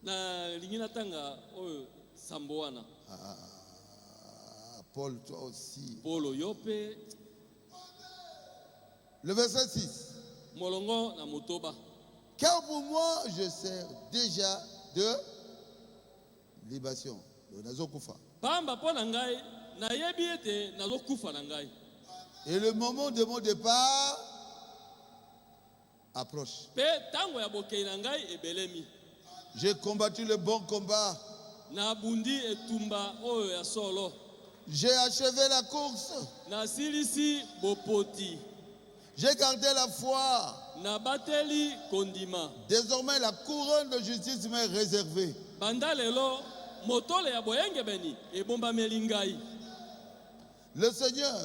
Na lingina tanga oyo samboana. Paul, toi aussi. Polo yope. Le verset 6. Molongo na motoba. Car pour moi, je sers déjà de libation. Pamba po na ngai na yebi ete nazokufa na ngai. Et le moment de mon départ approche. Pe tango ya bokei na ngai ebelemi. J'ai combattu le bon combat. Na bundi etumba oyo ya solo. J'ai achevé la course. Na silisi bopoti. J'ai gardé la foi. Na bateli kondima. Désormais, la couronne de justice m'est réservée. Banda lelo motole ya boyenge beni ebomba melingai. Le Seigneur,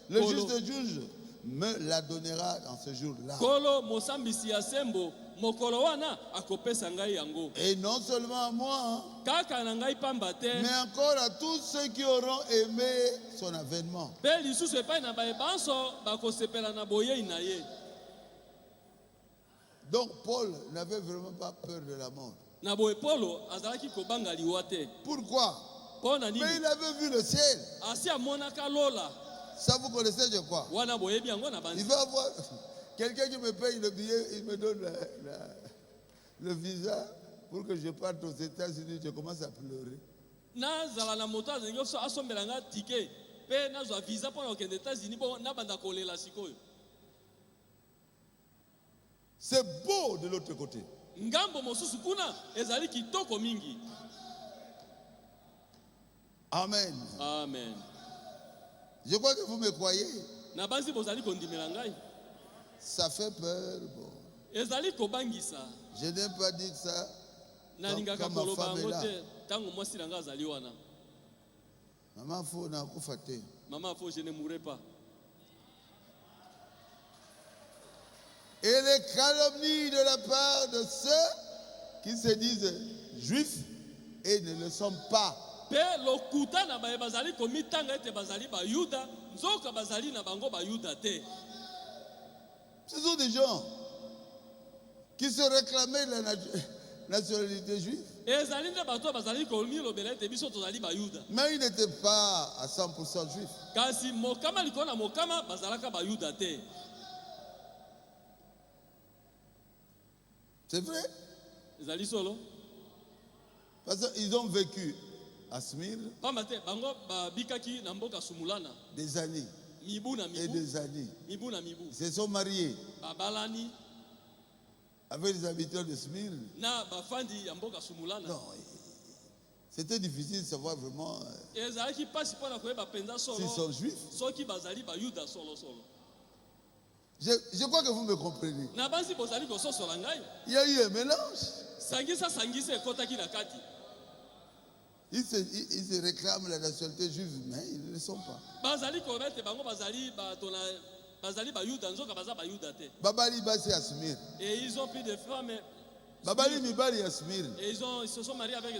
le juste juge, me la donnera dans ce jour-là. Kolo mosambisi ya sembo mokolo wana akopesa ngai yango. Et non seulement à moi, kaka na ngai pamba te, mais encore à tous ceux qui auront aimé son avènement. Pe lisusu epai na baebanso bakosepela na boyei na ye. Donc Paul n'avait vraiment pas peur de la mort. Na boye Polo azalaki kobanga liwa te. Pourquoi? Pona nini? Mais il avait vu le ciel. Asi amonaka lola. Ça vous connaissez de quoi? Wana boyebi yango na bandi. Il va avoir quelqu'un qui me paye le billet, il me donne le visa pour que je parte aux États-Unis. Je commence à pleurer. Na zala na moto azengi so asombela nga ticket pe na zwa visa pona okende États-Unis bon na banda kolela sikoyo. C'est beau de l'autre côté. Ngambo mosusu kuna ezali kitoko mingi. Amen. Amen. Je crois que vous me croyez. Na bazi bozali kondimela ngai. Ça fait peur. Bon. Ezali kobangisa. Je n'aime pas dire ça. Na lingaka koloba ngo te tango mwasi na nga azali wana. Maman faut na kufa te. Maman faut je ne mourrai pas. Et les calomnies de la part de ceux qui se disent juifs et ne le sont pas. Pe lokuta na baye bazali komitanga ete bazali ba Yuda, nzoka bazali na bango ba Yuda te. Ce sont des gens qui se réclamaient de la nationalité juive. Ezali nde bato bazali komi lobela ete biso tozali ba Yuda. Mais ils n'étaient pas à 100% juifs. Kasi mokama likona mokama bazalaka ba Yuda te. C'est vrai? Ezali solo. Parce qu'ils ont vécu à Smyrne Pamate bango ba bikaki na mboka Sumulana. des années Mibu na et mibu. des années. Mibu na mibu. Ils se sont mariés Babalani avec les habitants de Smyrne. na bafandi ya mboka Sumulana. Non, c'était difficile de savoir vraiment Ezalaki pasi pona koyeba penza s'ils solo. sont juifs. Soki bazali ba Yuda solo solo. Je crois que vous me comprenez. Na basi bozali kososola ngai. Il y a eu un mélange. Sangisa ekotaki na kati. Ils se réclament la nationalité juive, mais ils ne le sont pas. Bazali kobete bango bazali ba Yuda nzoka baza ba Yuda te. Babali Basi à Smyrne. Et ils ont pris des femmes. Babali Mibali à Smyrne. Et ils se sont mariés avec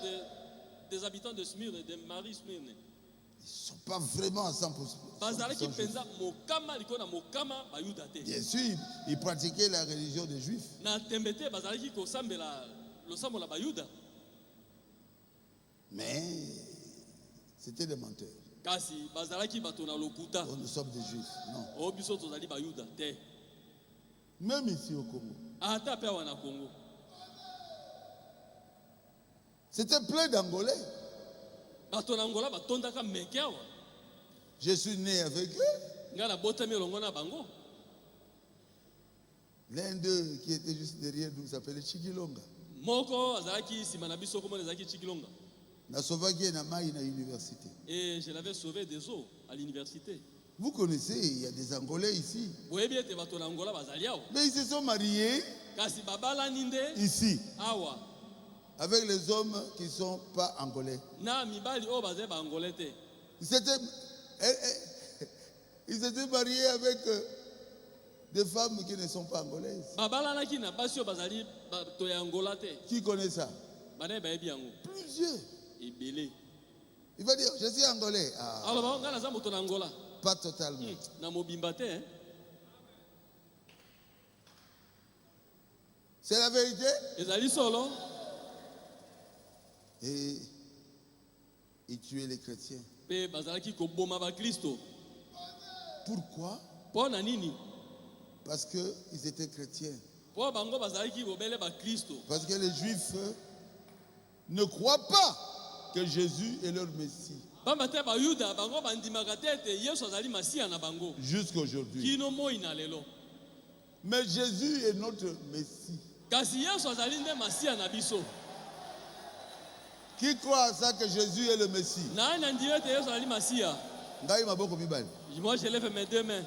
des habitants de Smyrne, des maris Smyrne. Ils ne sont pas vraiment à 100%. Bazali ki penza mokama likona mokama ba Yuda te. Bien sûr, ils pratiquaient la religion des juifs. Na tembete bazali ki kosambela losambola ba Yuda. Mais c'était des menteurs. Kasi bazalaki bato na lokuta. Oh, nous sommes des juifs. Non. O biso tozali ba Yuda te. Même ici au Congo. Ata pe wana Congo. C'était plein d'Angolais. Bato na Angola batondaka meke awa. Je suis né avec eux. Nga na botami elongo na bango. L'un d'eux qui était juste derrière nous s'appelait Chikilonga. Moko azalaki sima na biso komona ezalaki Chikilonga. Na sauvaki na mai na université. Et je l'avais sauvé des eaux à l'université. Vous connaissez, il y a des Angolais ici. Boyebi ete bato na Angola bazali awa. Mais ils se sont mariés Kasi babalani nde ici awa avec les hommes qui ne sont pas angolais. na mibali oyo bazali ba Angolais te. Ils s'étaient mariés avec des femmes qui ne sont pas angolaises. Babalanaki na basi oyo bazali bato ya Angola te. Qui connaît ça? Bana bayebi yango. Plusieurs. Ebele. Il va dire, je suis angolais. Ah, Alors nga naza moto na Angola. pas totalement. Na mobimba te. C'est la vérité. ezali solo. Et ils tuaient les chrétiens. Pe bazalaki koboma ba Kristo. Pourquoi? Po na nini? Parce qu'ils étaient chrétiens. Po bango bazalaki bobele ba Kristo. Parce que les Juifs ne croient pas que Jésus est leur Messie. Bamba te ba Yuda bango bandimaka te ete Yesu azali Masia na bango. Jusqu'aujourd'hui. Kino moi na lelo. Mais Jésus est notre Messie. Kasi Yesu azali nde Masia na biso. Qui croit à ça que Jésus est le Messie? Na ndimi ete Yesu azali Masia. Ngai maboko mibali. Moi je lève mes deux mains.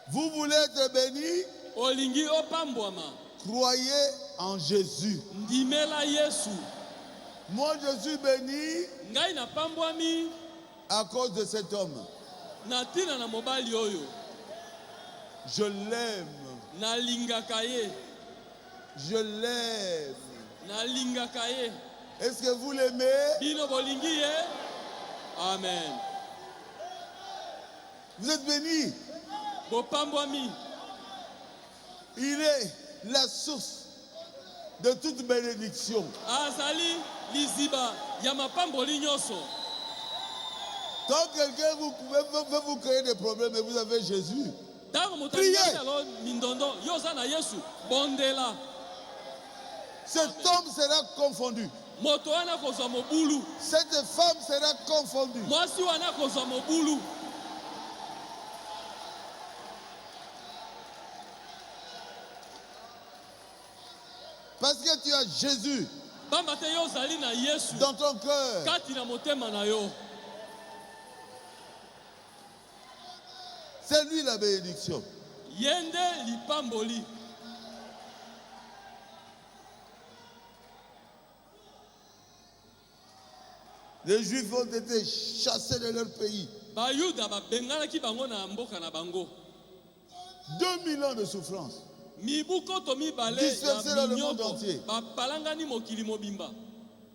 Vous voulez être béni? Olingi opambwama. Croyez en Jésus. Ndimela Yesu. Moi je suis béni Ngai na pambwami à cause de cet homme. na tina na mobali oyo. Je l'aime. Na lingaka ye. Je l'aime. Na lingaka ye. Est-ce que vous l'aimez? Bino bolingi ye. Amen. Vous êtes béni. Bopambwami. Il est la source de toute bénédiction. Azali liziba ya mapamboli nyonso. Quand quelqu'un veut vous créer des problèmes et vous avez Jésus, Tango priez. mutangana lo mindondo yoza na Yesu bondela. Cet homme sera confondu. Moto wana kozwa mobulu. Cette femme sera confondue. Mwasi wana kozwa mobulu. Parce que tu as Jésus Bamba te yo zali na Yesu. dans ton cœur. Kati na motema na yo. C'est lui la bénédiction. Yende lipamboli. Les Juifs ont été chassés de leur pays. Ba Yuda ba benganaki bango na mboka na bango. 2000 ans de souffrance. Mibuko to mibale Dispersés dans ya le monde minyoto. entier. Ba balangani mokili mobimba.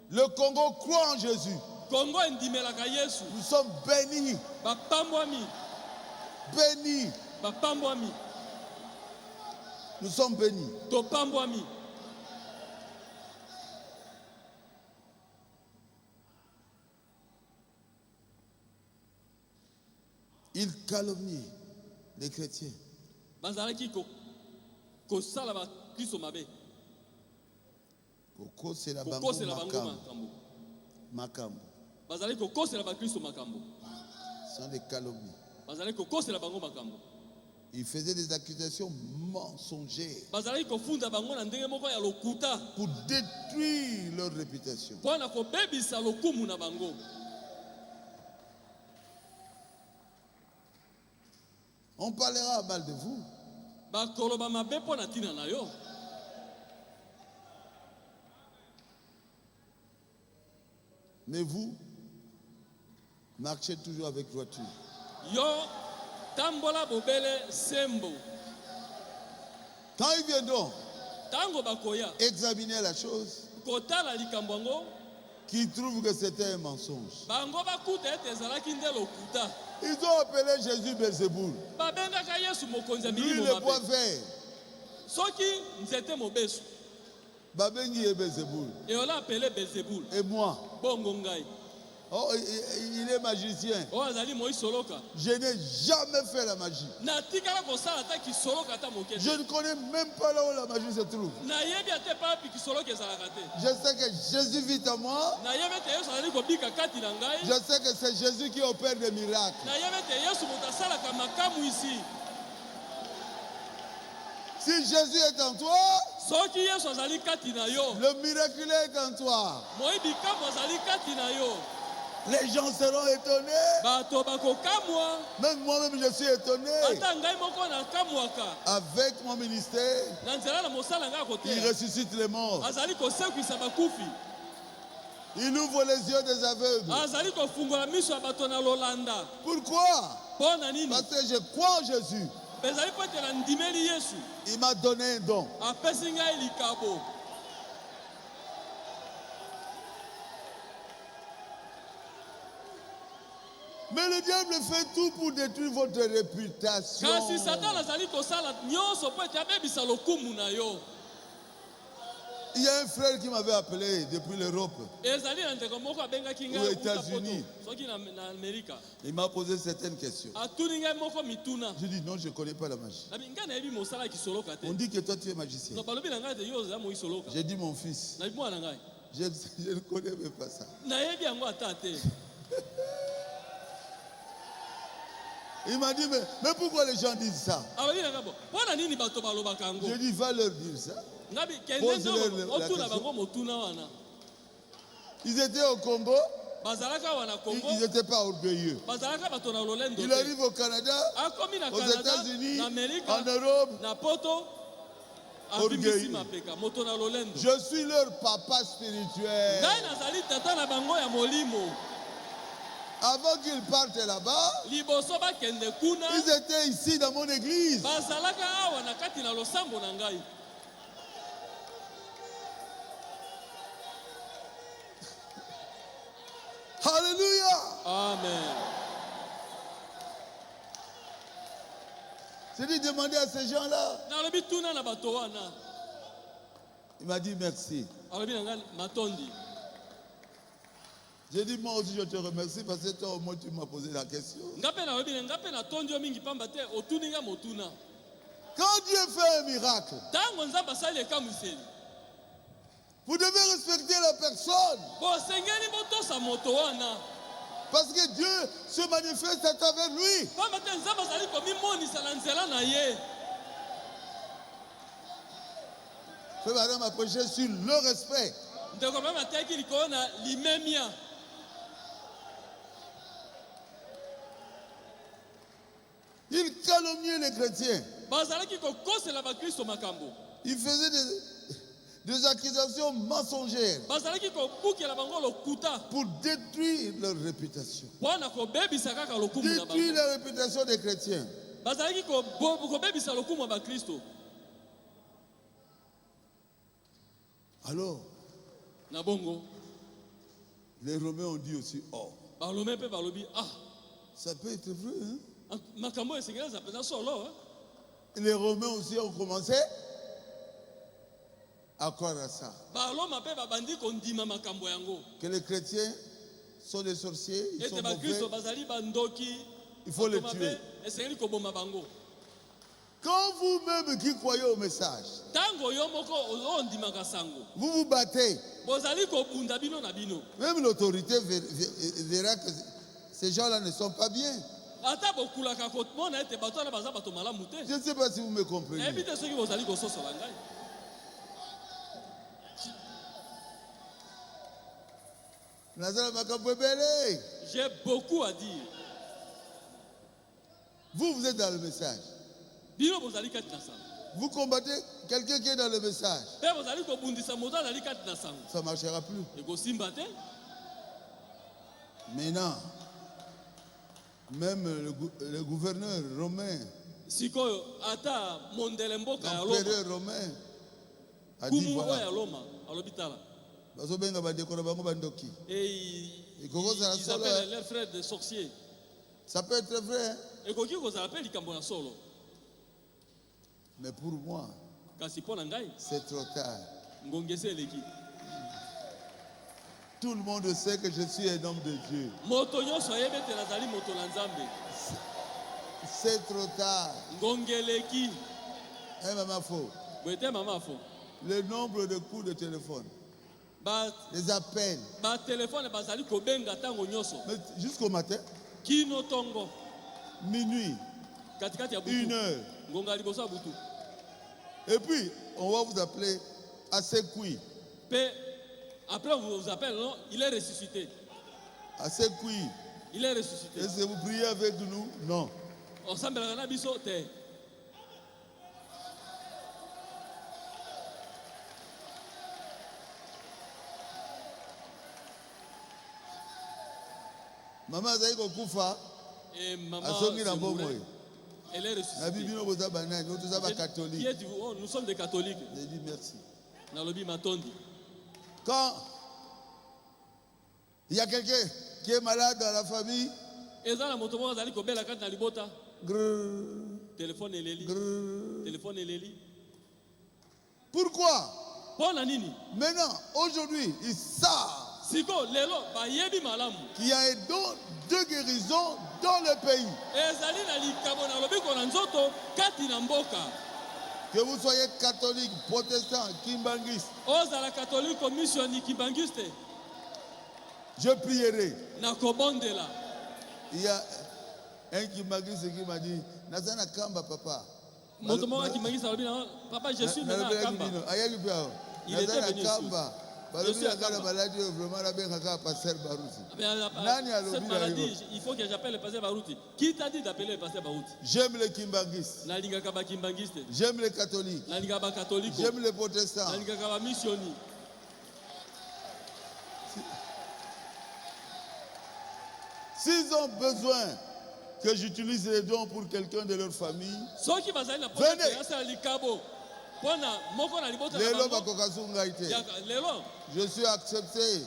Le Congo croit en Jésus. Kongo endimelaka Yesu. Nous sommes bénis. Ba pambwami. Bénis. Ba pambwami. Nous sommes bénis. To pambwami. Ils calomnient les chrétiens. Bazalaki kosala ba Kristo mabe. Kokosela bango Kokosela bango makambo. makambo. Makambo. Bazalaki kokosela ba Kristo makambo. Ce sont des calomnies. Bazalaki kokosela bango makambo. Ils faisaient des accusations mensongères Bazalaki kofunda bango na ndenge moko ya lokuta. pour détruire leur réputation. Pona kobebisa lokumu na bango. On parlera mal de vous. Bakoloba mabe pona tina na yo. Mais vous, marchez toujours avec droiture. Yo tambola bobele sembo. Quand ils viendront Tango bakoya examiner la chose, kotala likambo yango qu'ils trouvent que c'était un mensonge. bango bakuta ete ezalaki nde lokuta. Ils ont appelé Jésus Belzéboul. Babengaka Yesu mokonzi ya Lui milimo le bois mabe. vert. Soki nzete mobesu Babengi et Belzéboul. eola apele Belzebul. Et moi, Bongo ngai. oh, il est magicien. O azali moi soloka. Je n'ai jamais fait la magie. Na tikala kosala ta kisoloka ta moke. Je ne connais même pas là où la magie se trouve. Na yebi ate pa pi kisoloka ezalaka te. Je sais que Jésus vit en moi. Na yebi ete Yesu azali kobika kati na ngai. Je sais que c'est Jésus qui opère des miracles. Na yebi ete Yesu moto asalaka makamu ici. Si Jésus est en toi, Soki Yesu azali kati na yo. le miraculé est en toi. Moyibi kambo azali kati na yo. Les gens seront étonnés. Bato bakokamwa. Même moi-même, je suis étonné. Ata ngai moko na kamwaka. Avec mon ministère, Na nzela na mosala ngai il kote. ressuscite les morts. Azali kosekwisa bakufi. Il ouvre les yeux des aveugles. Azali kofungola miso ya bato na lolanda. Pourquoi? Pona nini? Parce que je crois en Jésus. Bezali po ete na ndimeli Yesu. Il m'a donné un don. Apesi ngai likabo. Mais le diable fait tout pour détruire votre réputation. Kasi Satan azali kosala nyonso po ete abebisa lokumu na yo. Il y a un frère qui m'avait appelé depuis l'Europe, Ezali na ndeko moko abengaki aux ngai États-Unis. soki na Amerika. Il m'a posé certaines questions. Atuni ngai moko mituna. Je dis non, je ne connais pas la magie. Nabi ngai nayebi mosala ya kisoloka te. On dit que toi tu es magicien. So balobi na ngai te yo oza moi soloka. J'ai dit mon fils, Nabi mwana ngai. je ne connais même pas ça. Nayebi yango ata te. Il m'a dit, mais pourquoi les gens disent ça? Alobi na ngai bo. Wana nini bato balobaka yango? Je dis, va leur dire ça. Nabi Pose-leur kende la otuna question. bango motuna wana. Ils étaient au Congo, Bazalaka wana Congo. ils n'étaient pas orgueilleux. Bazalaka bato na lolendo. Il arrive au Canada, Akomi na aux Canada, États-Unis, na en Amerika, Europe. na Poto. Orgueil. Abimisi mapeka moto na lolendo. Je suis leur papa spirituel. Ngai nazali tata na bango ya molimo. Avant qu'ils partent là-bas, Liboso bakende kuna. ils étaient ici dans mon église. Bazalaka awa na kati na losambo na ngai. Alléluia. Amen. J'ai dit demander à ces gens-là. Nalobi tuna na bato wana. Il m'a dit merci. Alobi na ngai matondi. J'ai dit moi aussi je te remercie parce que toi au moins tu m'as posé la question. Ngape na lobi ngape na tondi yo mingi pamba te otuni nga motuna. Quand Dieu fait un miracle, Tango nzamba sali ekamwiseli. vous devez respecter la personne. Bo sengeli botosa moto wana. Parce que Dieu se manifeste à travers lui. Pamba te nzamba sali komimonisa na nzela na ye. Frère Madame a prêché sur le respect. Ndeko mama teki likolo na limemia. Il calomniait les chrétiens. Bazalaki kokosela bakristo makambo. Il faisait des accusations mensongères Bazalaki kobukela bango lokuta. pour détruire leur réputation. Bwana kobebisa kaka lokumu na Détruire bango. la réputation des chrétiens. Bazalaki kobebisa lokumu ya bakristo. Alors, Na bongo les Romains ont dit aussi, oh, balome mpe balobi ça peut être vrai. Hein? makambo esengeleza mpenza solo. Les Romains aussi ont commencé à croire à ça. Baloma mpe babandi kondima makambo yango. Que les chrétiens sont des sorciers, ils sont Ete mauvais, bakristo bazali bandoki. il faut les bato tuer. mabe, esengeli koboma bango. Quand vous-même qui croyez au message, Tango yo moko ondimaka sango. vous vous battez, Bozali kobunda bino na bino. même l'autorité verra que ces gens-là ne sont pas bien. Ata bokulaka komona ete bato wana baza bato malamu te. Je ne sais pas si vous me comprenez. Nayebi te soki bozali kososola ngai. Nazala makambo ebele. J'ai beaucoup à dire. Vous êtes dans le message. Bino bozali kati na sango. Vous combattez quelqu'un qui est dans le message. Pe bozali kobundisa moto azali kati na sango. Ça ne marchera plus. Ekosimba te. Maintenant, même le gouverneur romain, Sikoyo ata mondele mboka ya Roma. l'empereur romain, a dit Kumu oya voilà. Roma alobi tala. Bazobenga bandeko na bango bandoki. Et Et Koko ils Zala Solo, appellent leurs frères des sorciers. ça peut être vrai, hein? Et koki kozala pe likambo na solo. Mais pour moi, Kasi mpo na ngai c'est trop tard. ngongese eleki. Tout le monde sait que je suis un homme de Dieu. Moto nyonso ayebi ete nazali moto na Nzambe. C'est trop tard. Ngongeleki. Hein, maman faux. Boete mama fo. Le nombre de coups de téléphone, les appels, Ba telefone bazali kobenga tango nyonso. mais jusqu'au matin, Kino tongo. minuit, Katikati ya 1 butu. heure. Ngonga liboso ya butu. Et puis, on va vous appeler à Sekui. Pe après on vous appelle non, il est ressuscité. À Sekui. Il est ressuscité. Est-ce que vous priez avec nous? Non. Osambela na biso te. Maman Zaï Kokufa, Et maman Azongi na se mourait. bomoi. Elle est La ressuscitée. Bible nous a banani, nous tous sommes catholiques. Qui êtes-vous? Oh, nous sommes des catholiques. J'ai dit merci. Nalobi matondi. Quand il y a quelqu'un qui est malade dans la famille, Eza na moto moko azali kobela kati na libota. Grrr, Téléphone eleli. grrr. Téléphone eleli. Pourquoi? Pona nini? Maintenant, aujourd'hui, ils savent Siko lelo bayebi malamu. qu'il y a deux guérisons dans le pays. Ezali na likabo na lobiko na nzoto kati na mboka. Que vous soyez catholique, protestant, kimbangiste, Ozala catholique missioni kibangiste. je prierai. Na kobondela. Il y a un kimbangiste qui m'a dit, Nazana Kamba, papa. Moto moko kibangiste alobi na papa je suis maintenant à Kamba. Il était venu ici. Je suis à Kamba. Cette maladie, il faut que j'appelle le pasteur Barouti. Qui t'a dit d'appeler le pasteur Barouti? J'aime les kimbangistes. Nalingaka ba kimbangiste. J'aime les catholiques. Nalingaka ba catholique. J'aime les protestants. Nalingaka ba missioni. S'ils ont besoin que j'utilise les dons pour quelqu'un de leur famille, Soki bazali na venez. pona likabo. Pona moko na libota na Lelo bango. bakokazunga ite. Lelo Je suis accepté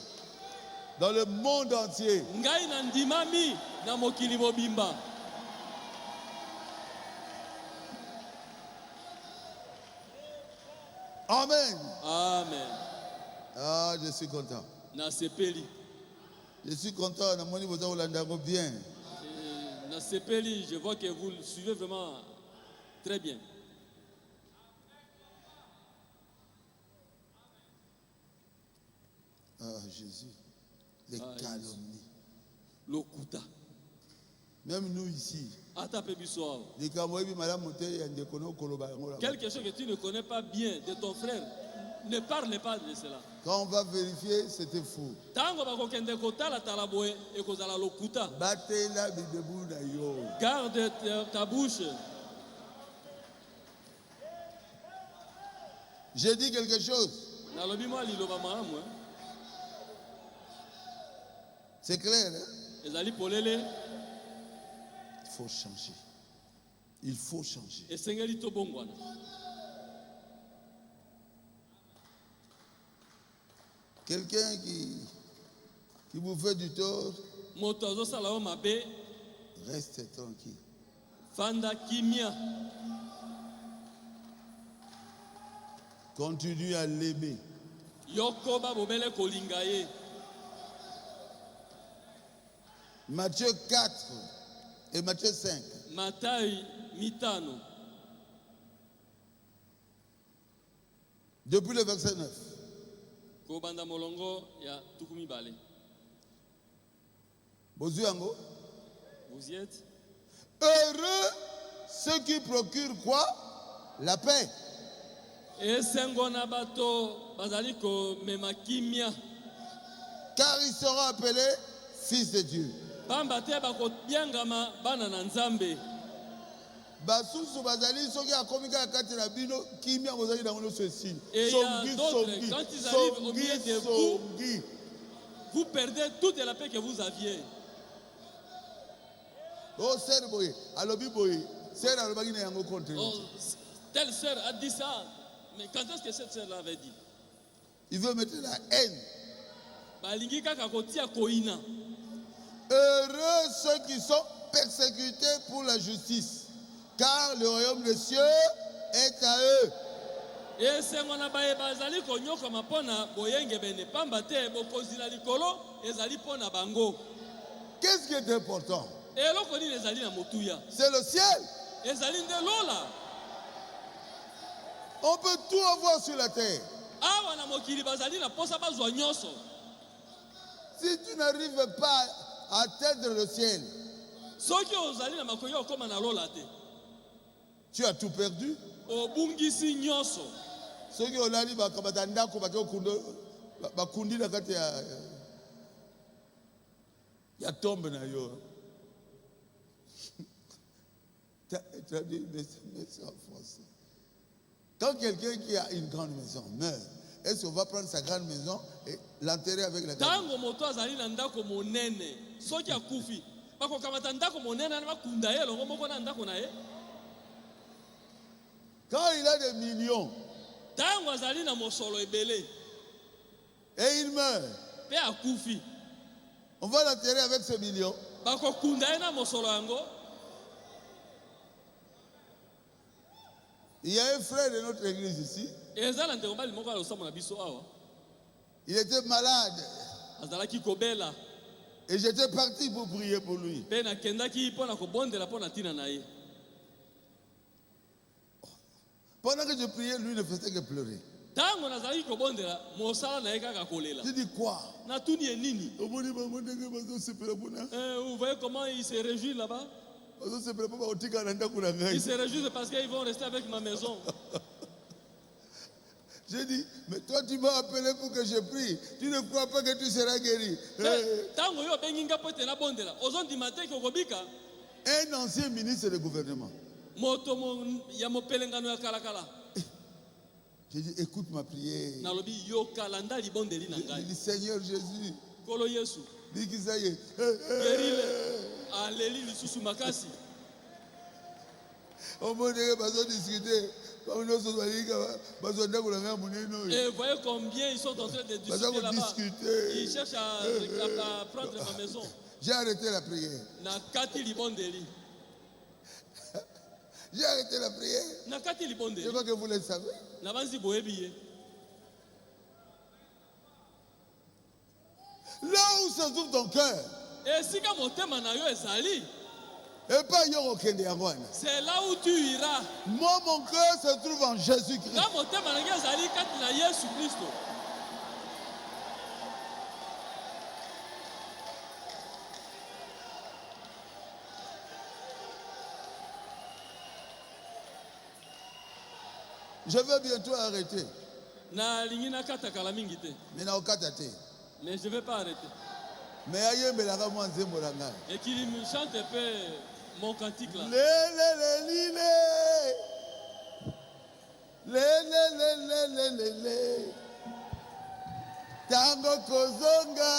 dans le monde entier. ngai na ndimami na mokili mobimba. Amen. Amen. Ah, je suis content. Na sepeli. Je suis content. Namoni boza olandango bien. Na sepeli, je vois que vous le suivez vraiment très bien. Ah, Jésus. Les calomnies. Lokuta. Même nous ici. Ata pe biso awa. Les kamoyebi malamu te ya ndeko na okoloba yango là-bas. Quelque chose que tu ne connais pas bien de ton frère, ne parle pas de cela. Quand on va vérifier, c'était faux. Tango bakokende kotala tala boye ekozala lokuta. Batela bidebu na yo. Garde ta bouche. J'ai dit quelque chose. Nalobi mwa liloba malamu. C'est clair, hein? Ezali polele. Il faut changer. Il faut changer. Esengeli to bongwana. Quelqu'un qui vous fait du tort, Moto azosala yo mabe, restez tranquille. fanda kimia. Continue à l'aimer. Yokoba bobele kolinga ye. Matthieu 4 et Matthieu 5. Matai mitano. Depuis le verset 9. Kobanda molongo ya tukumi bale. Bozui yango. Vous y êtes? Heureux ceux qui procurent quoi? La paix. Esengo na bato bazali ko mema kimia. Car ils seront appelés fils de Dieu. Pamba te bakobiangama bana na Nzambe. Basusu bazali soki akomika kati na bino kimia bozali na ngono ceci. Et il y a d'autres, quand ils arrivent au milieu de vous, vous perdez toute la paix que vous aviez. Oh, sœur boye, alobi boye, sœur alobaki na yango contre. Oh, telle sœur a dit ça. Mais quand est-ce que cette sœur l'avait dit? Il veut mettre la haine. Balingi kaka kotia koina. Heureux ceux qui sont persécutés pour la justice, car le royaume des cieux est à eux. Esengo na baye bazali konyoka mapona boyenge bene pamba te bokozi na likolo ezali pona bango. Qu'est-ce qui est important? Eloko nini ezali na motuya? C'est le ciel. Ezali nde lola. On peut tout avoir sur la terre. Awa na mokili bazali na posa bazwa nyonso. Si tu n'arrives pas à atteindre le ciel, Soki ozali na makoyo okoma na lola te. tu as tout perdu. Obungisi nyonso. Soki olali bakabata ndako bakundi na kati ya tombe na yo. Tu as dit, mais c'est en français. Quand quelqu'un qui a une grande maison meurt, est-ce qu'on va prendre sa grande maison et l'enterrer avec la grande maison? Tango moto azali na ndako monene. Soki akufi. Bako kamata ndako monene na bakunda ye longo moko na ndako na ye. Quand il a des millions Tango azali na mosolo ebele. et il meurt, Pe akufi. on va l'enterrer avec ces millions. bakokunda na mosolo yango. Il y a un frère de notre église ici. Il était malade. Et j'étais parti pour prier pour lui. Pendant que je priais, lui ne faisait que pleurer. Je dis quoi? Vous voyez comment il se réjouit là-bas? Il se réjouit parce qu'ils vont rester avec ma maison. J'ai dit, mais toi tu m'as appelé pour que je prie. Tu ne crois pas que tu seras guéri. Un ancien ministre du gouvernement. J'ai dit, écoute ma prière. J'ai dit, Seigneur Jésus. Dis que ça y est. On m'a dit que nous discuter. Et voyez combien ils sont en train de discuter là-bas. Ils cherchent à prendre ma maison. J'ai arrêté la prière. J'ai arrêté la prière. Je vois que vous le savez. Là où se trouve ton cœur. C'est là où tu iras. Moi, mon cœur se trouve en Jésus-Christ. Je vais bientôt arrêter. Mais je ne vais pas arrêter. Et qu'il me chante un peu mon cantique là. Tango kozonga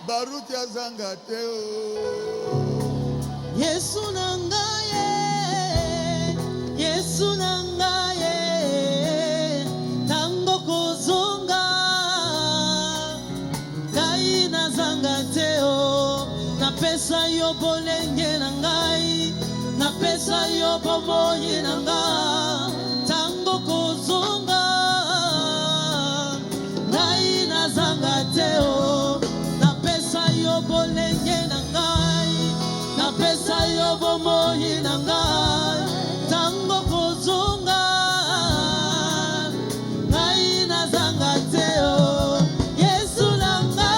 baruti azanga teo Yesu nangaye Yesu nangaye tango kozonga kaina zanga teo na pesa yo bolenge nangai na pesa yo bomoyi nanga tango kozonga kaina zanga teo na pesa yo bolenge nangai na pesa yo bomoyi nangai tango kozonga kaina zanga teo Yesu nanga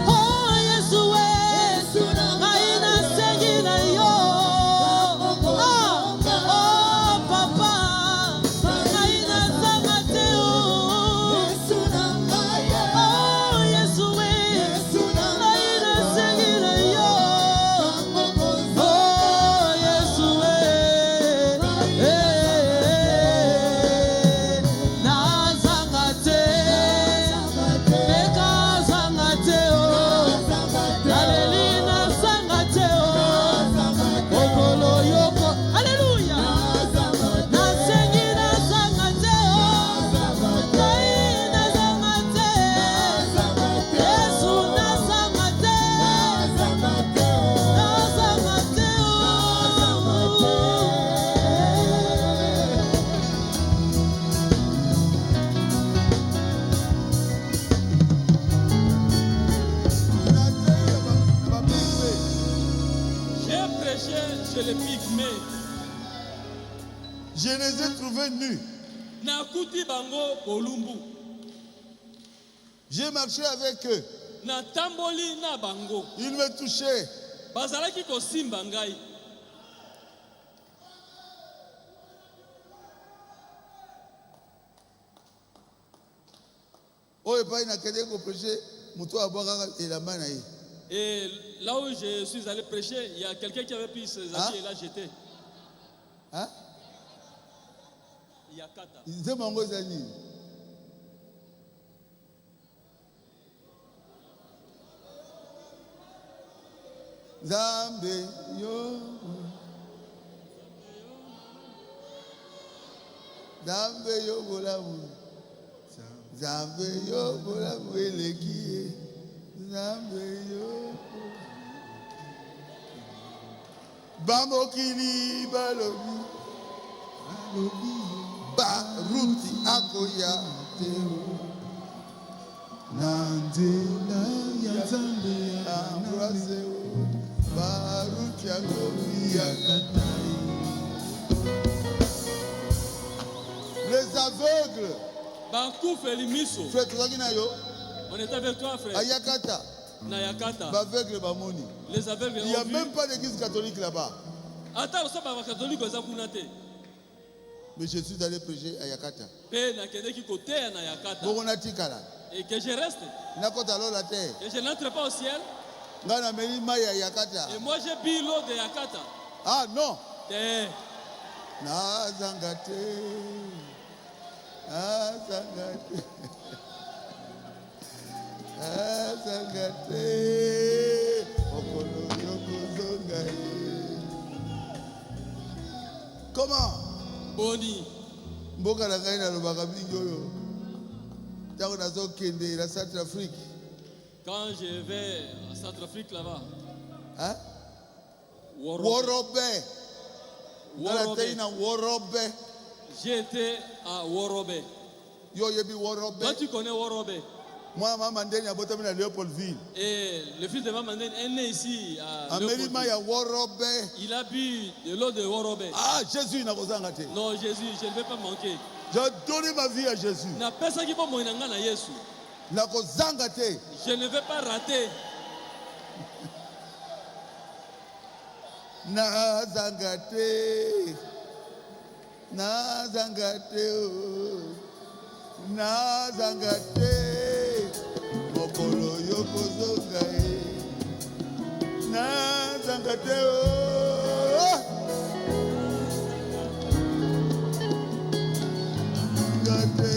oh Yesu we kaina segina yo oh papa kaina zanga teo Yesu nanga oh Yesu we kaina segina yo oh Yesu we na zanga te eka zanga teo Alelina zanga teo okolo yoko Alleluia na segina zanga teo kaina zanga te Yesu na zanga te na zanga teo J'ai prêché chez les pygmées. Je les ai trouvés nus. Nakuti bango bolumbu. J'ai marché avec eux. Na tamboli na bango. Ils me touchaient. Bazalaki kosimba ngai. Oh, et pas une académie pour prêcher. Moutou à boire et la main. Et là où je suis allé prêcher, il y a quelqu'un qui avait pris ses habits et l'a jeté. Hein? Il y a kata. Ils disaient Mango Zani. Zambe yo. Zambe yo bolamu. Zambe yo bolamu eleki. Zambe yo. Bamokili balobi. Baruti akoya. Nandela ya Zambia. Ambrase. Baruti akoya. Les aveugles. bakufa elimiso. Frère, tu na yo? On est avec toi, frère. Ayakata. Nayakata. Aveugle Bamoni. Les aveugles. Il n'y a même pas d'église catholique là-bas. Attends, ça va catholique ça kunate. Mais je suis allé prêcher à Yakata. Pe na kende ki côté na Yakata. Bogonatikala. Et que je reste. Nakota lo la terre. Et je n'entre pas au ciel. Ngana meli maya Yakata. Et moi j'ai bu l'eau de Yakata. Ah non. Eh. Na zangate. Ah zangate. Ah zangate. Okolo yoko zongaye. Comment? Boni. Mboka na ngai na lobaka mingi oyo. Tango nazokende na Centrafrique. Quand je vais à Centrafrique là-bas. Hein? Worobe. Worobe. J'ai été à Worobe. Yo yebi Worobe. Toi tu connais Worobe. Moi maman ndeni abotami na Léopoldville. Et le fils de maman est né ici à Amelima ya Worobe. Il a bu de l'eau de Worobe. Ah Jésus na kozanga te. Non Jésus, je ne vais pas manquer. J'ai donné ma vie à Jésus. Na pesa ki po moinanga na Yesu. Na kozanga te. Je ne vais pas rater. Na zanga te. Na zanga te. Na zanga te. Mokolo yoko zonga e. Na zanga te. Zanga te.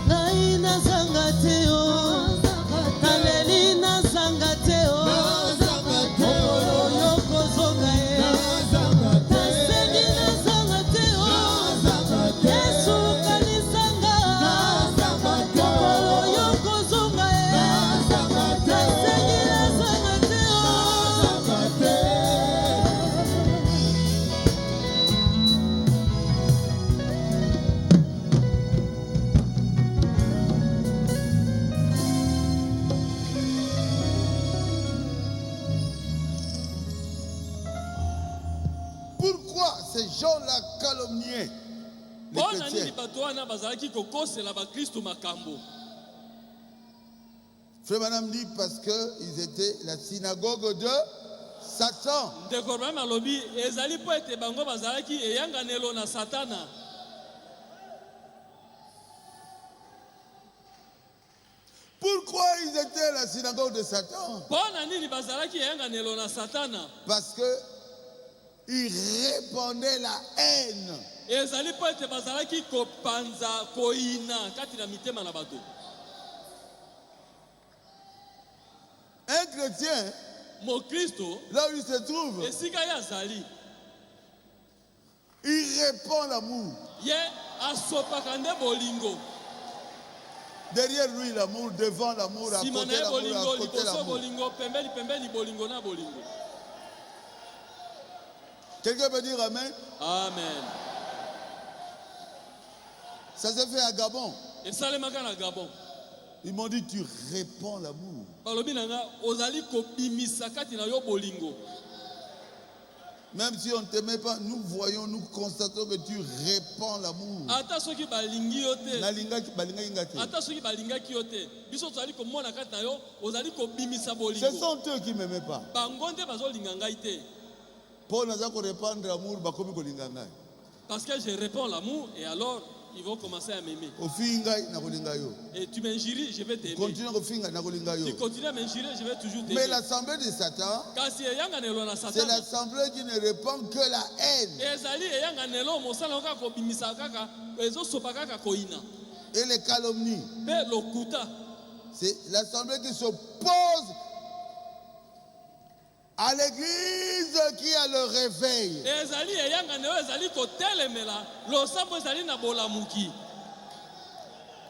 Naina Zangateo, Talelina Zangateo, Mokolo yoko zongae, Taselina Zangateo, Yesu kanisanga, Mokolo yoko zongae, Taselina Zangateo. Pourquoi ces gens-là calomniaient les Bona nini chrétiens? bato wana bazalaki kokosela bakristo makambo. Frère Madame dit parce qu'ils étaient la synagogue de Satan. Ndeko Abraham alobi ezali po ete bango bazalaki eyanganelo na Satana. Pourquoi ils étaient la synagogue de Satan? Bona nini bazalaki eyanganelo na Satana. Parce que ils répandaient la haine. Ezali po ete bazalaki kopanza koina kati na mitema na bato. Un chrétien, Mo Kristo là où il se trouve, esika ye azali. il répand l'amour. Ye asopaka nde bolingo. Derrière lui, l'amour, devant l'amour, à Sima côté na ye l'amour, bolingo, à côté liboso l'amour. bolingo, pembeni pembeni bolingo na bolingo. Quelqu'un peut dire Amen? Amen. Ça s'est fait à Gabon. Esalemaka na Gabon. Ils m'ont dit, tu répands l'amour. Balobi nanga ozali kobimisa kati na yo bolingo. Même si on ne t'aimait pas, nous voyons, nous constatons que tu répands l'amour. Ata soki balingi yo te. Nalingaki balingaki ngaki. Ata soki balingaki yo te. Biso tozali komona kati na yo ozali kobimisa Ce bolingo. sont eux qui ne m'aimaient pas. Bango nde bazolinga ngai te. Paul n'a pas répandre l'amour, bakomi kolinga ngai. Parce que je réponds l'amour et alors ils vont commencer à m'aimer. Ofinga na kolinga yo. Et tu m'injuries, je vais t'aimer. Continue kofinga na kolinga yo. Tu continues à m'injurer, je vais toujours Mais t'aimer. l'assemblée de Satan, Kasi eyanganelo na c'est Satana. l'assemblée qui ne répand que la haine. Ezali eyanganelo mosala kaka kobimisa kaka ezosopa kaka koina. Et les calomnies. Pe lokuta. C'est l'assemblée qui s'oppose à l'église qui a le réveil. Ezali eyanganelo ezali kotelemela losambo ezali na bolamuki.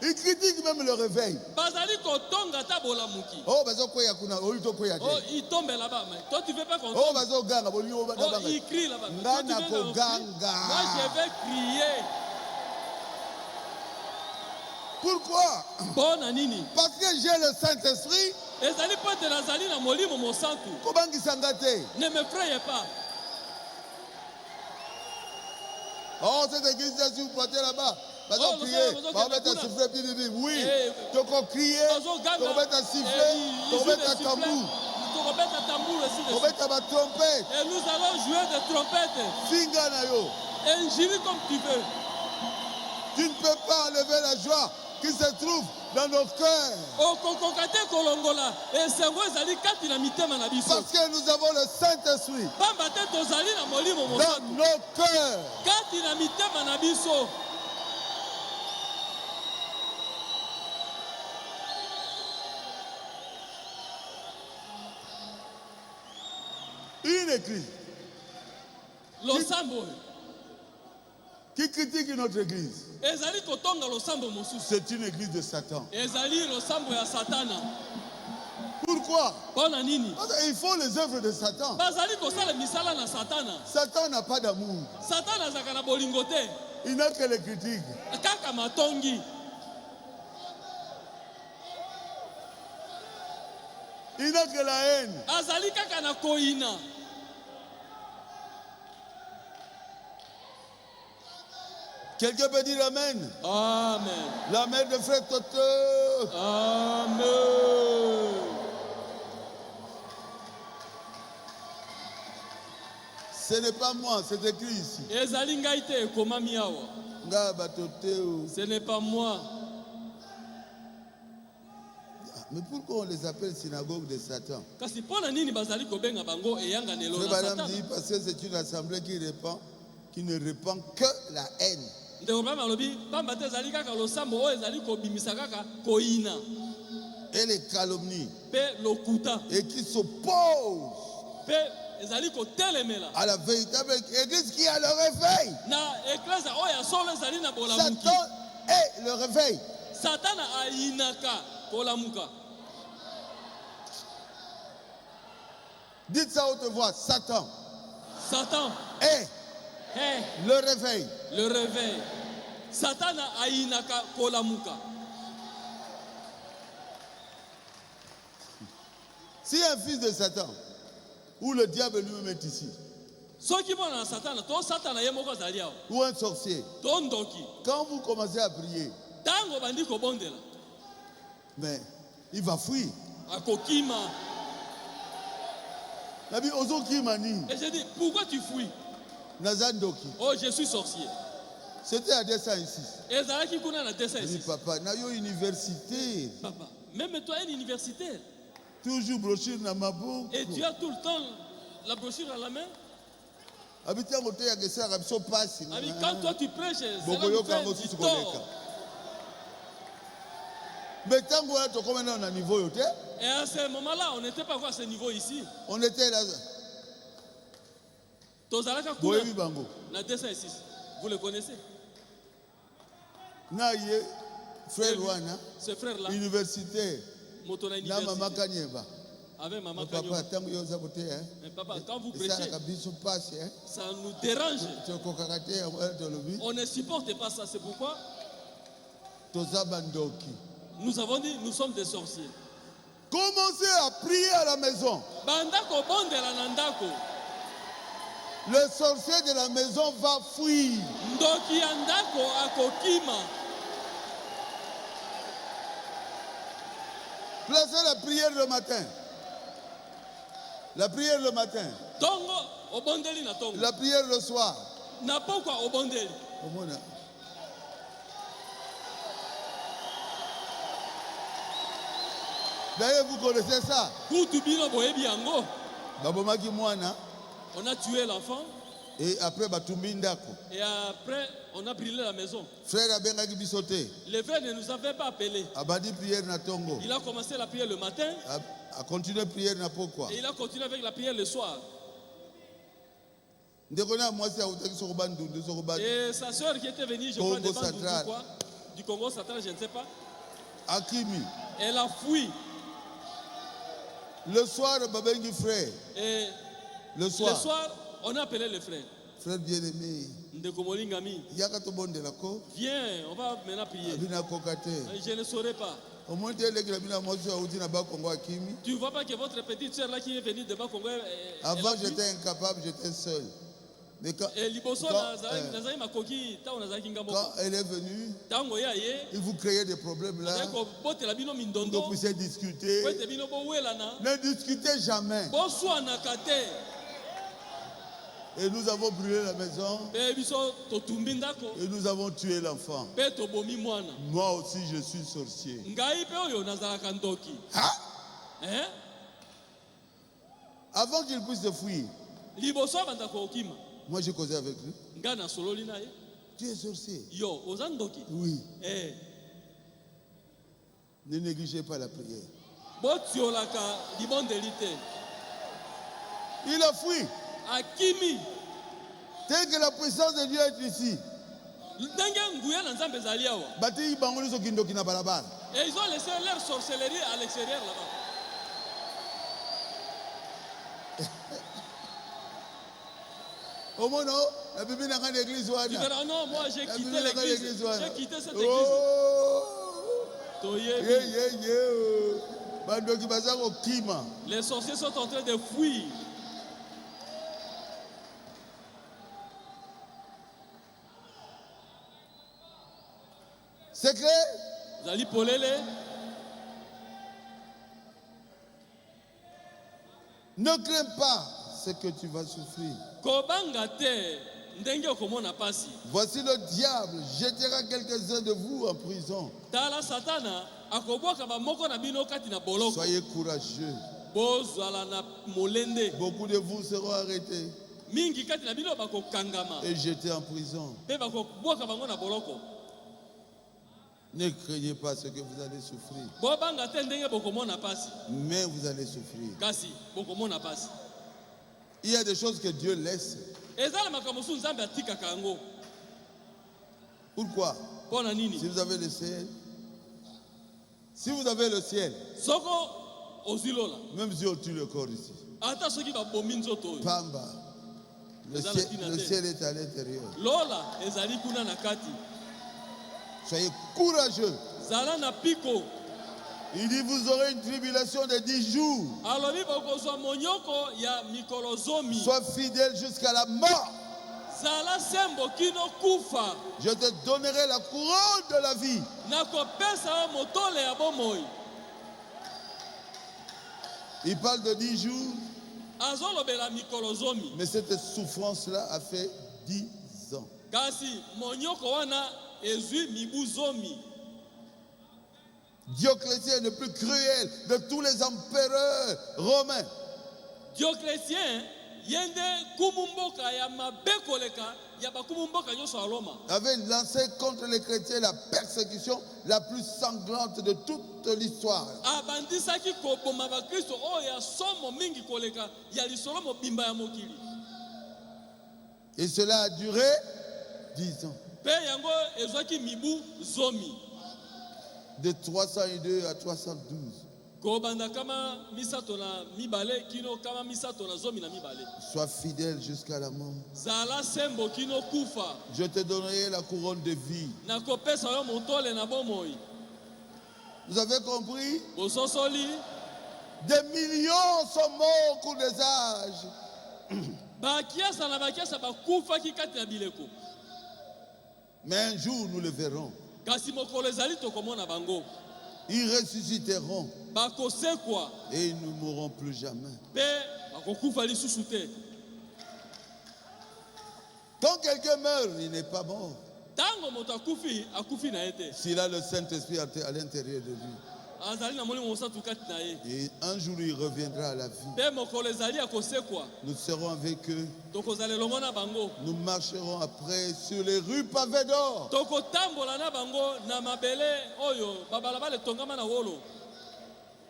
Ils critiquent même le réveil. bazali kotonga ta bolamuki. Oh, bazo koya kuna, oh, ito koya te. Oh, il tombe là-bas. Mais toi, tu veux pas qu'on Oh, tombe. bazo ganga, boli o Oh, banga. il crie là-bas. Toi, tu Ngana veux ko qu'on crie. ganga. Moi, je vais crier. Pourquoi? Bon, Anini. Parce que j'ai le Saint-Esprit. Ezali pote nazali na molimo mosantu. Kobangi sangate. Ne me frayez pas. Oh, cette église, si vous partez là-bas, bazo Oh, crier, bazo bazo mettre un kuna. sifflet, puis oui, Eh, tu peux crier, Bazo tu ganga. peux mettre un sifflet, tu peux mettre un tambour, Tu peux mettre un tambour aussi tu peux dessus. mettre ma trompette, Et nous allons jouer des trompettes. finga na yo. Injili comme tu veux. Tu ne peux pas enlever la joie qui se trouve dans nos cœurs. Okokokate kolongola. Esengo ezali kati na mitema na biso. Parce que nous avons le Saint-Esprit Pamba te tozali na molimo dans mosantu. nos cœurs. Kati na mitema na biso. Une église Losambo. qui critique notre église, Ezali kotonga losambo mosusu. c'est une église de Satan. Ezali losambo ya satana. Pourquoi? Pona nini? Parce qu'ils font les œuvres de Satan. Bazali kosala misala na satana. Satan n'a pas d'amour. Satana azaka na bolingo te. Il n'a que les critiques. Kaka matongi. Il n'a que la haine. Azali kaka na koina. Quelqu'un peut dire Amen. Amen. La mère de frère Toto. Amen. Ce n'est pas moi, c'est écrit ici. Ezali ngai te ekomami awa. Nga batoteo. Ce n'est pas moi. Mais pourquoi on les appelle synagogue de Satan? Kasi pona nini bazali kobenga bango eyanga nelo Frère na Branham satana. dit parce que c'est une assemblée qui ne répand que la haine. Ndeko Branham alobi pamba te ezali kaka losambo oyo ezali kobimisa kaka koina Et les calomnies. pe lokuta Et qui s'opposent pe ezali kotelemela à la véritable église qui a le réveil. na eklesa oyo ya solo ezali na bolamuki. Satan est le réveil. Satana ayinaka kolamuka. Dites ça à haute voix. Satan Satan est est le réveil. le réveil. Satana ayinaka kolamuka. Si un fils de Satan, ou le diable lui-même est ici, Soki mona na satana to satana ye moko azali awa. ou un sorcier, To ndoki. quand vous commencez à prier, Tango bandi kobondela. mais il va fuir. Akokima. Nabi ozo kimani, Et j'ai dit, pourquoi tu fuis? nazandoki. Oh, je suis sorcier. C'était à 206. Et Zalaki kuna na Il dit dessin papa, na yo université, Papa, même toi, un universitaire. toujours brochure na maboko. Et tu as tout le temps la brochure à la main. Habitango te ya gesa biso pasi. Ami, quand toi tu prêches, cela Boko nous yo fait kango du susu tort. koleka. Mais tant qu'on to comme on a niveau yote, Et à ce moment-là, on n'était pas encore à ce niveau ici. on était là. Tozalaka Boyebi kuna bango. na dessin ici. Vous le connaissez? Na ye frère wana Ce frère-là, universitaire Motona na mama Université, Kanyeba. avec Maman Papa Kanyo. tango yo zabote hein. Mais papa, quand vous Et ça prêchez, na biso passe hein. ça nous dérange. To kokakate ya wala to lobi. On ne supporte pas ça. C'est pourquoi To zabandoki. nous avons dit, nous sommes des sorciers. Commencez à prier à la maison. Bandako bondela na ndako. Le sorcier de la maison va fuir. Ndoki ya ndako akokima. Placez la prière le matin. La prière le matin. Tongo obondeli na tongo. La prière le soir. Na pokwa obondeli. Omona. D'ailleurs, vous connaissez ça. Kutu bino boyebi yango. Babomaki mwana On a tué l'enfant et après batumbi ndako. et après on a brûlé la maison. Frère abengaki biso te. Le frère ne nous avait pas appelés. Abadi prière na tongo. Il a commencé la prière le matin A continué prière na pokwa. et il a continué avec la prière le soir. Ndeko na mwasi autaki soko bandundu soko bandu. Et sa soeur qui était venue, je crois, Congo devant central. du Congo central, je ne sais pas. Akimi. Elle a fui. Le soir, Babengi frère. Et Le le soir. soir, on a appelé le frère. Frère bien-aimé. Ndeko Molingami. Yakato bonde lako. Viens, on va maintenant prier. Abina kokate. Je ne saurais pas. Au moins, tu es là, Bina Mosu Aoudi Naba Congo Akimi. Tu ne vois pas que votre petite soeur là qui est venue de Bas-Congo. Avant, j'étais incapable, j'étais seul. Mais quand elle est venue, il vous créez des problèmes là. Vous puissiez discuter. Ne discutez jamais. Et nous avons brûlé la maison. Et nous avons tué l'enfant. Moi aussi, je suis sorcier. Hein? Avant qu'il puisse se fuir, moi j'ai causé avec lui. Tu es sorcier. Oui. Ne négligez pas la prière. Il a fui. Tel que la puissance de Dieu est ici. Et ils ont laissé leur sorcellerie à l'extérieur là-bas. Au moins, non, la Bible n'a pas d'église. Tu verras, non, moi j'ai quitté l'église. J'ai quitté cette église. Les sorciers sont en train de fuir. C'est clair? Zali Polele. Ne crains pas ce que tu vas souffrir. Voici le diable jettera quelques-uns de vous en prison. Soyez courageux. Beaucoup de vous seront arrêtés et jetés en prison. Ne craignez pas ce que vous allez souffrir. Mais vous allez souffrir. Il y a des choses que Dieu laisse. Pourquoi? Si vous avez le ciel, même si on tue le corps ici, Pamba, le ciel est à l'intérieur. Soyez courageux. Il dit vous aurez une tribulation de 10 jours. Sois fidèle jusqu'à la mort. Je te donnerai la couronne de la vie. Il parle de 10 jours. Mais cette souffrance-là a fait 10 ans. Dioclétien est le plus cruel de tous les empereurs romains. Dioclétien avait lancé contre les chrétiens la persécution la plus sanglante de toute l'histoire. Et cela a duré 10 ans. De 302 à 312. Sois fidèle jusqu'à la mort. Je te donnerai la couronne de vie. Vous avez compris? Des millions sont morts au cours des âges. Mais un jour nous le verrons. Ils ressusciteront et ils ne mourront plus jamais. Quand quelqu'un meurt, il n'est pas mort. S'il a le Saint-Esprit à l'intérieur de lui. Et un jour il reviendra à la vie. Nous serons avec eux. Nous marcherons après sur les rues pavées d'or.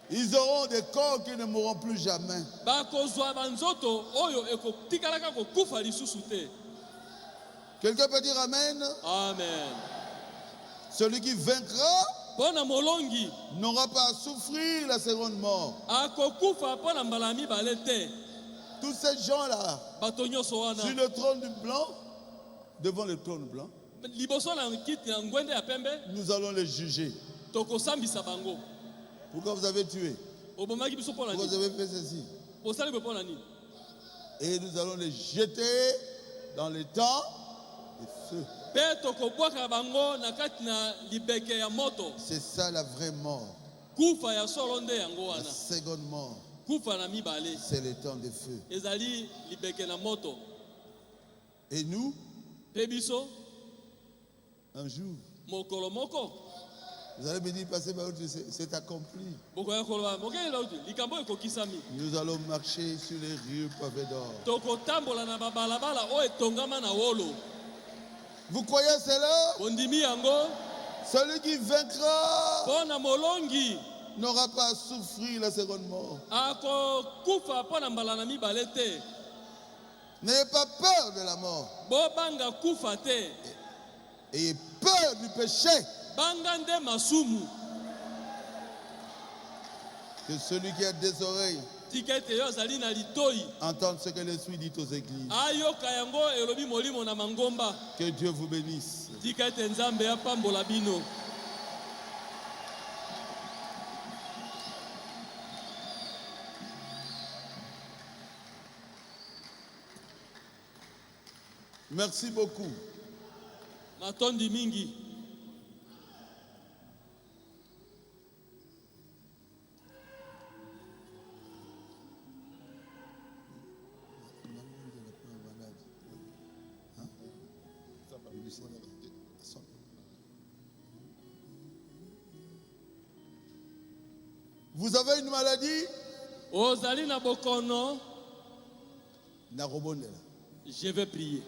Ils auront des corps qui ne mourront plus jamais. Quelqu'un peut dire Amen? Amen. Celui qui vaincra mpo na molongi n'aura pas à souffrir la seconde mort. akokufa mpo na mbala ya mibale te. Tous ces gens-là, Bato nyonso wana sur le trône blanc, devant le trône blanc, liboso na kiti ya ngwende ya pembe nous allons les juger. tokosambisa bango. Pourquoi vous avez tué? Obomaki biso mpo na Pourquoi vous nini? avez fait ceci? Bosali mpo na nini? Et nous allons les jeter dans les temps de feu. Mpe tokobwaka bango na kati na libeke ya moto. C'est ça la vraie mort. Kufa ya solo nde yango La wana. seconde mort, Kufa na mibale c'est le temps de feu. ezali libeke na moto. Et nous, Mpe biso un jour, mokolo moko vous allez me dire, Pasteur Baout, c'est accompli. bokoya koloba mokeli lauti likambo ekokisami. Nous allons marcher sur les rues pavées d'or. Tokotambola na babalabala oyo etongama na wolo. Vous croyez cela? Bondimi yango Celui qui vaincra mpo na molongi n'aura pas à souffrir la seconde mort. akokufa mpo na mbala na mibale te. N'ayez pas peur de la mort. Bobanga kufa te. Ayez peur du péché. Banga nde masumu. Que celui qui a des oreilles Tika ete yo azali na litoi entende ce que l'Esprit dit aux églises. ayoka yango elobi molimo na mangomba. Que Dieu vous bénisse. Tika ete nzambe apambola bino. Merci beaucoup. Matondi mingi. Vous avez une maladie? Ozali na bokono. Narobondela. Je vais prier.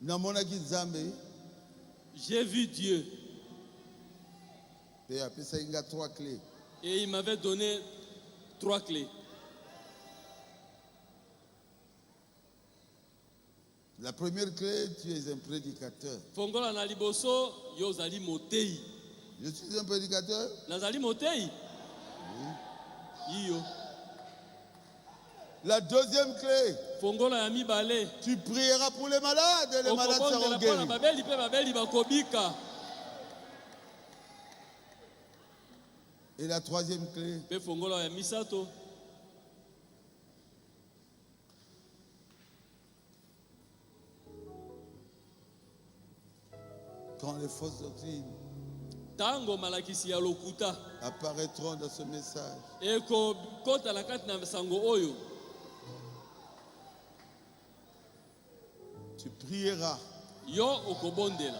Namonaki Nzambe. J'ai vu Dieu Et après ça, il y a 3 clés. et il m'avait donné 3 clés. La première clé, tu es un prédicateur. Fongola na liboso yo zali motei. Je suis un prédicateur. Nazali motei. Iyo. La deuxième clé, Fongola ya mibale. tu prieras pour les malades et les malades seront Okobondela pona guéris. babeli pe babeli bakobika. Et la troisième clé, Pe fongola ya misato. quand les fausses doctrines Tango malakisi ya lokuta. apparaîtront dans ce message, Eko kota la kati na sango oyo. tu prieras. Yo okobondela.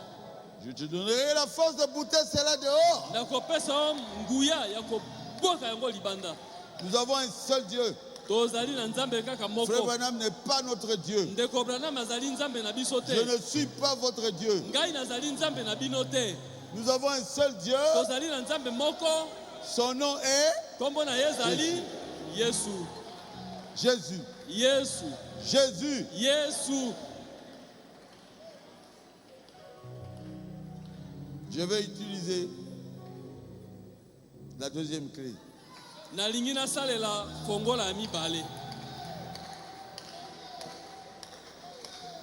Je te donnerai la force de bouter cela dehors. Nakopesa yo nguya ya kobwaka yango libanda. Nous avons un seul Dieu. Tozali na nzambe kaka Frère moko. Branham n'est pas notre Dieu. Ndeko Branham azali nzambe na biso te. Je ne suis pas votre Dieu. Ngai nazali nzambe na bino te. Nous avons un seul Dieu. Tozali na nzambe moko. Son nom est Kombo na ye ezali Yesu. Jésus. Yesu. Jésus. Yesu. Je vais utiliser la deuxième clé. Nalingi nasalela fongola ya mibale.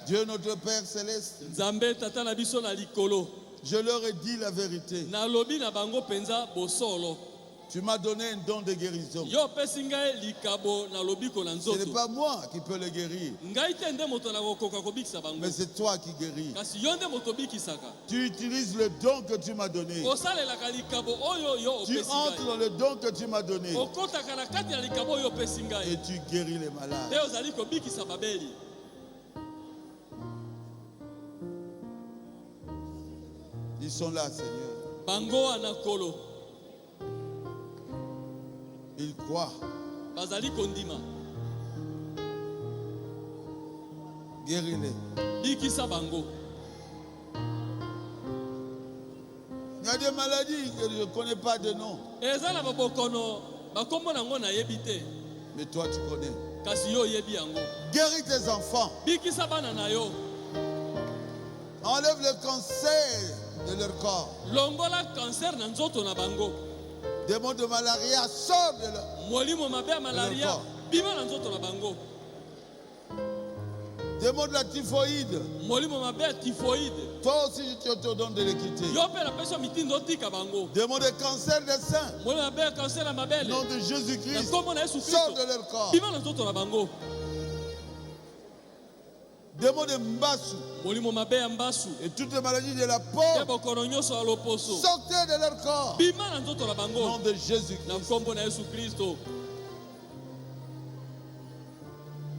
Dieu notre Père céleste, Nzambe tata na biso na likolo. je leur ai dit la vérité. Nalobi na bango penza bosolo. Tu m'as donné un don de guérison. Yo pesi ngai likabo na lobiko na Ce n'est nzoto. pas moi qui peux le guérir, Ngai te nde moto na kokoka kobikisa bango. mais c'est toi qui guéris. Kasi yo nde moto bikisaka. Tu utilises le don que tu m'as donné. Osalelaka likabo oyo yo Tu opesi entres ngai. dans le don que tu m'as donné Okotaka na kati ya likabo oyo opesi ngai. et tu guéris les malades. Te ozali kobikisa babeli. Ils sont là, Seigneur. Bango ana kolo. Ils croient. Bazali kondima. Guéris-les. Bikisa bango. Il y a des maladies que je ne connais pas de nom, Eza na babokono bakombo nango na yebi te. mais toi tu connais. kasi yo oyebi yango. Guéris tes enfants. Bikisa bana na yo. Enlève le cancer de leur corps. Longola cancer na nzoto na bango. Démon de malaria, sort de leur Molimo mabe ya malaria corps. bima na nzoto na bango. Démon de la typhoïde. Molimo mabe ya typhoïde. Toi aussi, je te donne de les quitter. Yo pe na peso mitindo tika bango. Démon de cancer des seins. Molimo mabe ya cancer na Au mabele. nom de Na Jésus-Christ, kombo na Yesu sort de Kristo. leur corps. Bima na nzoto na bango. Démon de mbasu Molimo mabe ya mbasu. et toutes les maladies de la Pe peau, bokono nyonso ya loposo. sortez de leur corps. Bima na nzoto na Au bango. nom de Na Jésus-Christ. kombo na Yesu Kristo.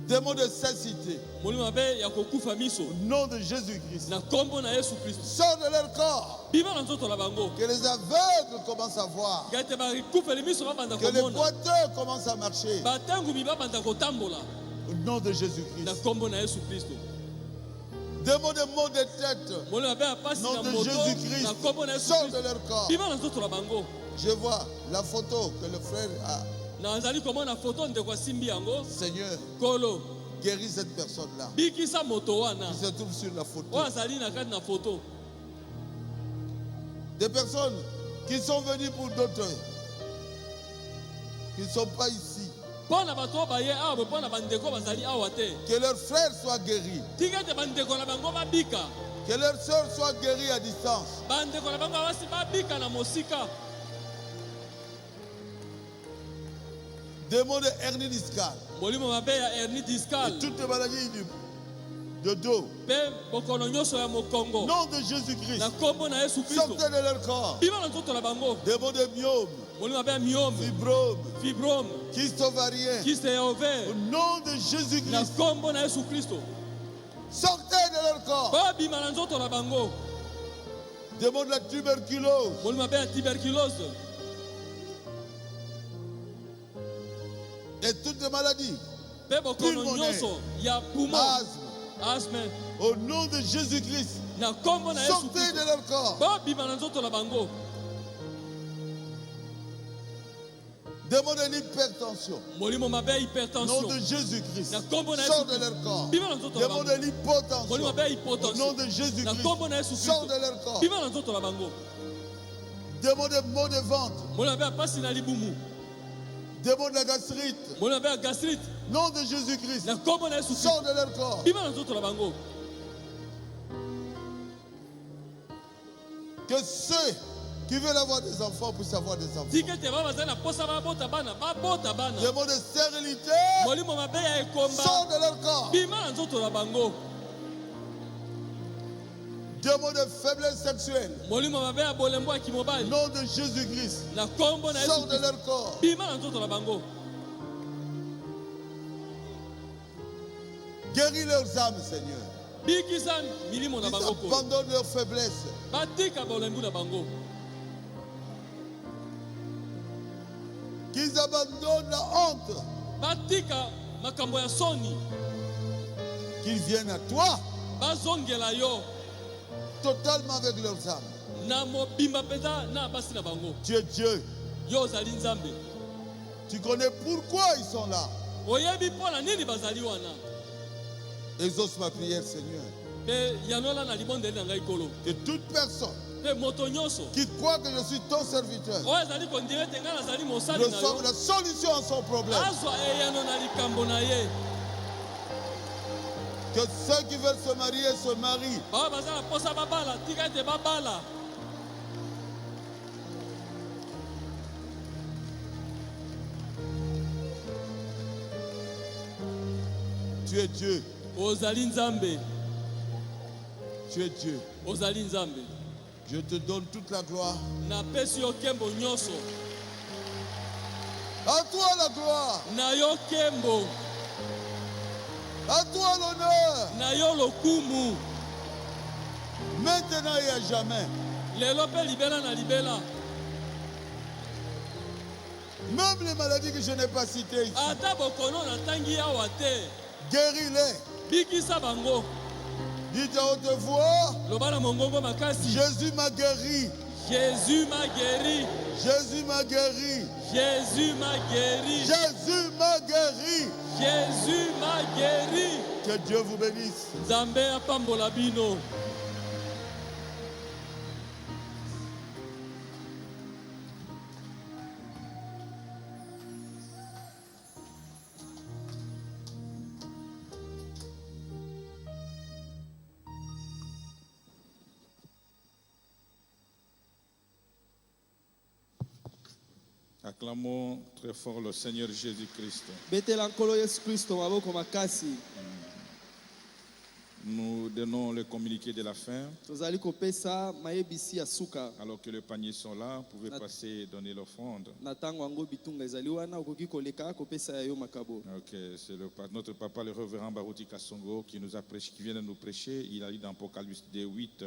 Démon de cécité. Molimo mabe ya kokufa miso. Au nom de Jésus-Christ. Na kombo na Yesu Kristo. Sort de leur corps. Bima na nzoto na bango. Que les aveugles commencent à voir. Gaite bakufeli miso babanda Que les komona. boiteux commencent à marcher. Batangumi babanda kotambola. Au nom de Na Jésus-Christ. kombo na Yesu Kristo. Démon de maux de tête. Molimo mabe ya pasi Au na nom de moto. Jésus-Christ. Na kombo na Yesu Sort de Kristo. leur corps. Bima na nzoto na bango. Je vois la photo que le frère a. Nazali komona foto ndeko asimbi yango. Seigneur, Kolo guéris cette personne-là. bikisa moto wana. Qui se trouve sur la photo. Oyo azali na kati na foto. Des personnes qui sont venues pour d'autres, qui ne sont pas ici. Mpo na bato oyo baye awa boye mpo na bandeko bazali awa te. Que leurs frères soient guéris. Tika ete bandeko na bango babika. Que leurs sœurs soient guéries à distance. Bandeko na bango basi babika na mosika. Démon de hernie discale. Molimo mabe ya hernie Et discale. toutes les maladies de dos. Mpe bokono nyonso ya Au mokongo. nom de Jésus-Christ. Na kombo na Yesu Kristo. Sortez de leur corps. Bima na nzoto na bango. Démon de myome, Molimo mabe ya myome, fibrome, fibrome, kyste ovarien. kyste ya Au ovaire. nom de Na Jésus-Christ. kombo na Yesu Kristo. Sortez de leur corps. Babima na nzoto na bango. Démon de la tuberculose. Molimo mabe ya tuberculose. Et toutes les maladies. Mpe bokono Pulmonaire. nyonso ya poumon. Asthme. Asthme. Au nom de Jésus-Christ. Na kombo na Yesu Sortez Kristo. de leur corps. Babima na nzoto na bango. Démon de l'hypertension. Molimo mabe ya Au nom hypertension. de Jésus-Christ. Na kombo na Sors Yesu de leur Kristo. corps. Bima na nzoto na Démon bango. de l'hypotension. Molimo mabe ya Au nom hypotension. de Na Jésus-Christ. kombo na Yesu Sors Kristo. de leur corps. Bima na nzoto na bango. Démon de maux de ventre. Molimo mabe ya pasi na libumu. Démon de la gastrite. Molimo mabe ya gastrite. Nom de Jésus-Christ. Na kombo na Yesu Kristo. Sors de leur corps. Bima na nzoto na bango. Que ceux qui veulent avoir des enfants puissent avoir des enfants. Tika ete baba bazali na posa babota bana. Babota bana. Démon de stérilité. Molimo mabe ya ekomba. Sors de leur corps. Bima na nzoto na bango. Démon de faiblesse sexuelle. Molimo mabe ya bolembo ya kimobali. Nom de Jésus-Christ. Na kombo na Yesu Sors de Kristo. leur corps. Bima na nzoto na bango. Guéris leurs âmes, Seigneur. Bikisa milimo na Ils bango ko. abandonnent leurs faiblesses. Batika bolembu na bango. Qu'ils abandonnent la honte. Batika makambo ya soni. Qu'ils viennent à toi Bazongela yo totalement avec leurs âmes. na mobimba peza na basi na bango. Tu es Dieu. Yo ozali Nzambe. Tu connais pourquoi ils sont là. Oyebi mpona nini bazali wana. Exauce ma prière, Seigneur. Pe yanola na libondeli na ngai kolo. Que toute personne Pe moto nyonso. qui croit que je suis ton serviteur Oyo ezali kondire ete ngai nazali mosali na yo. reçoive la solution à son problème. Azwa eyano na likambo na ye. Que ceux qui veulent se marier se marient. Bawa baza na posa babala. Tika ete babala. Tu es Dieu. Ozali Nzambe. Tu es Dieu. Ozali Nzambe. Je te donne toute la gloire. Napesi yo kembo nyonso. À toi la gloire. Na yo kembo. À toi l'honneur. Na yo lokumu. Maintenant et à jamais. Lelo pe libela na libela. Même les maladies que je n'ai pas citées ici. Ata bokono na tangi awa te. Guéris-les. Bikisa bango. Dites à haute voix. Loba na mongongo makasi. Jésus m'a guéri. Jésus m'a guéri. Jésus m'a guéri. Jésus m'a guéri. Jésus m'a guéri. Jésus m'a guéri. Que Dieu vous bénisse. Nzambe apambola bino. Acclamons très fort le Seigneur Jésus-Christ. betela nkolo yesu kristo maboko makasi. Nous donnons le communiqué de la fin. Tozali kopesa mayebisi ya suka. Alors que les paniers sont là, vous pouvez passer et donner l'offrande. Na ntango yango bitunga ezali wana okoki koleka kopesa ya yo makabo. Ok, c'est notre papa, le révérend Barouti Kassongo, qui vient de nous prêcher. Il a dit dans Apocalypse 8,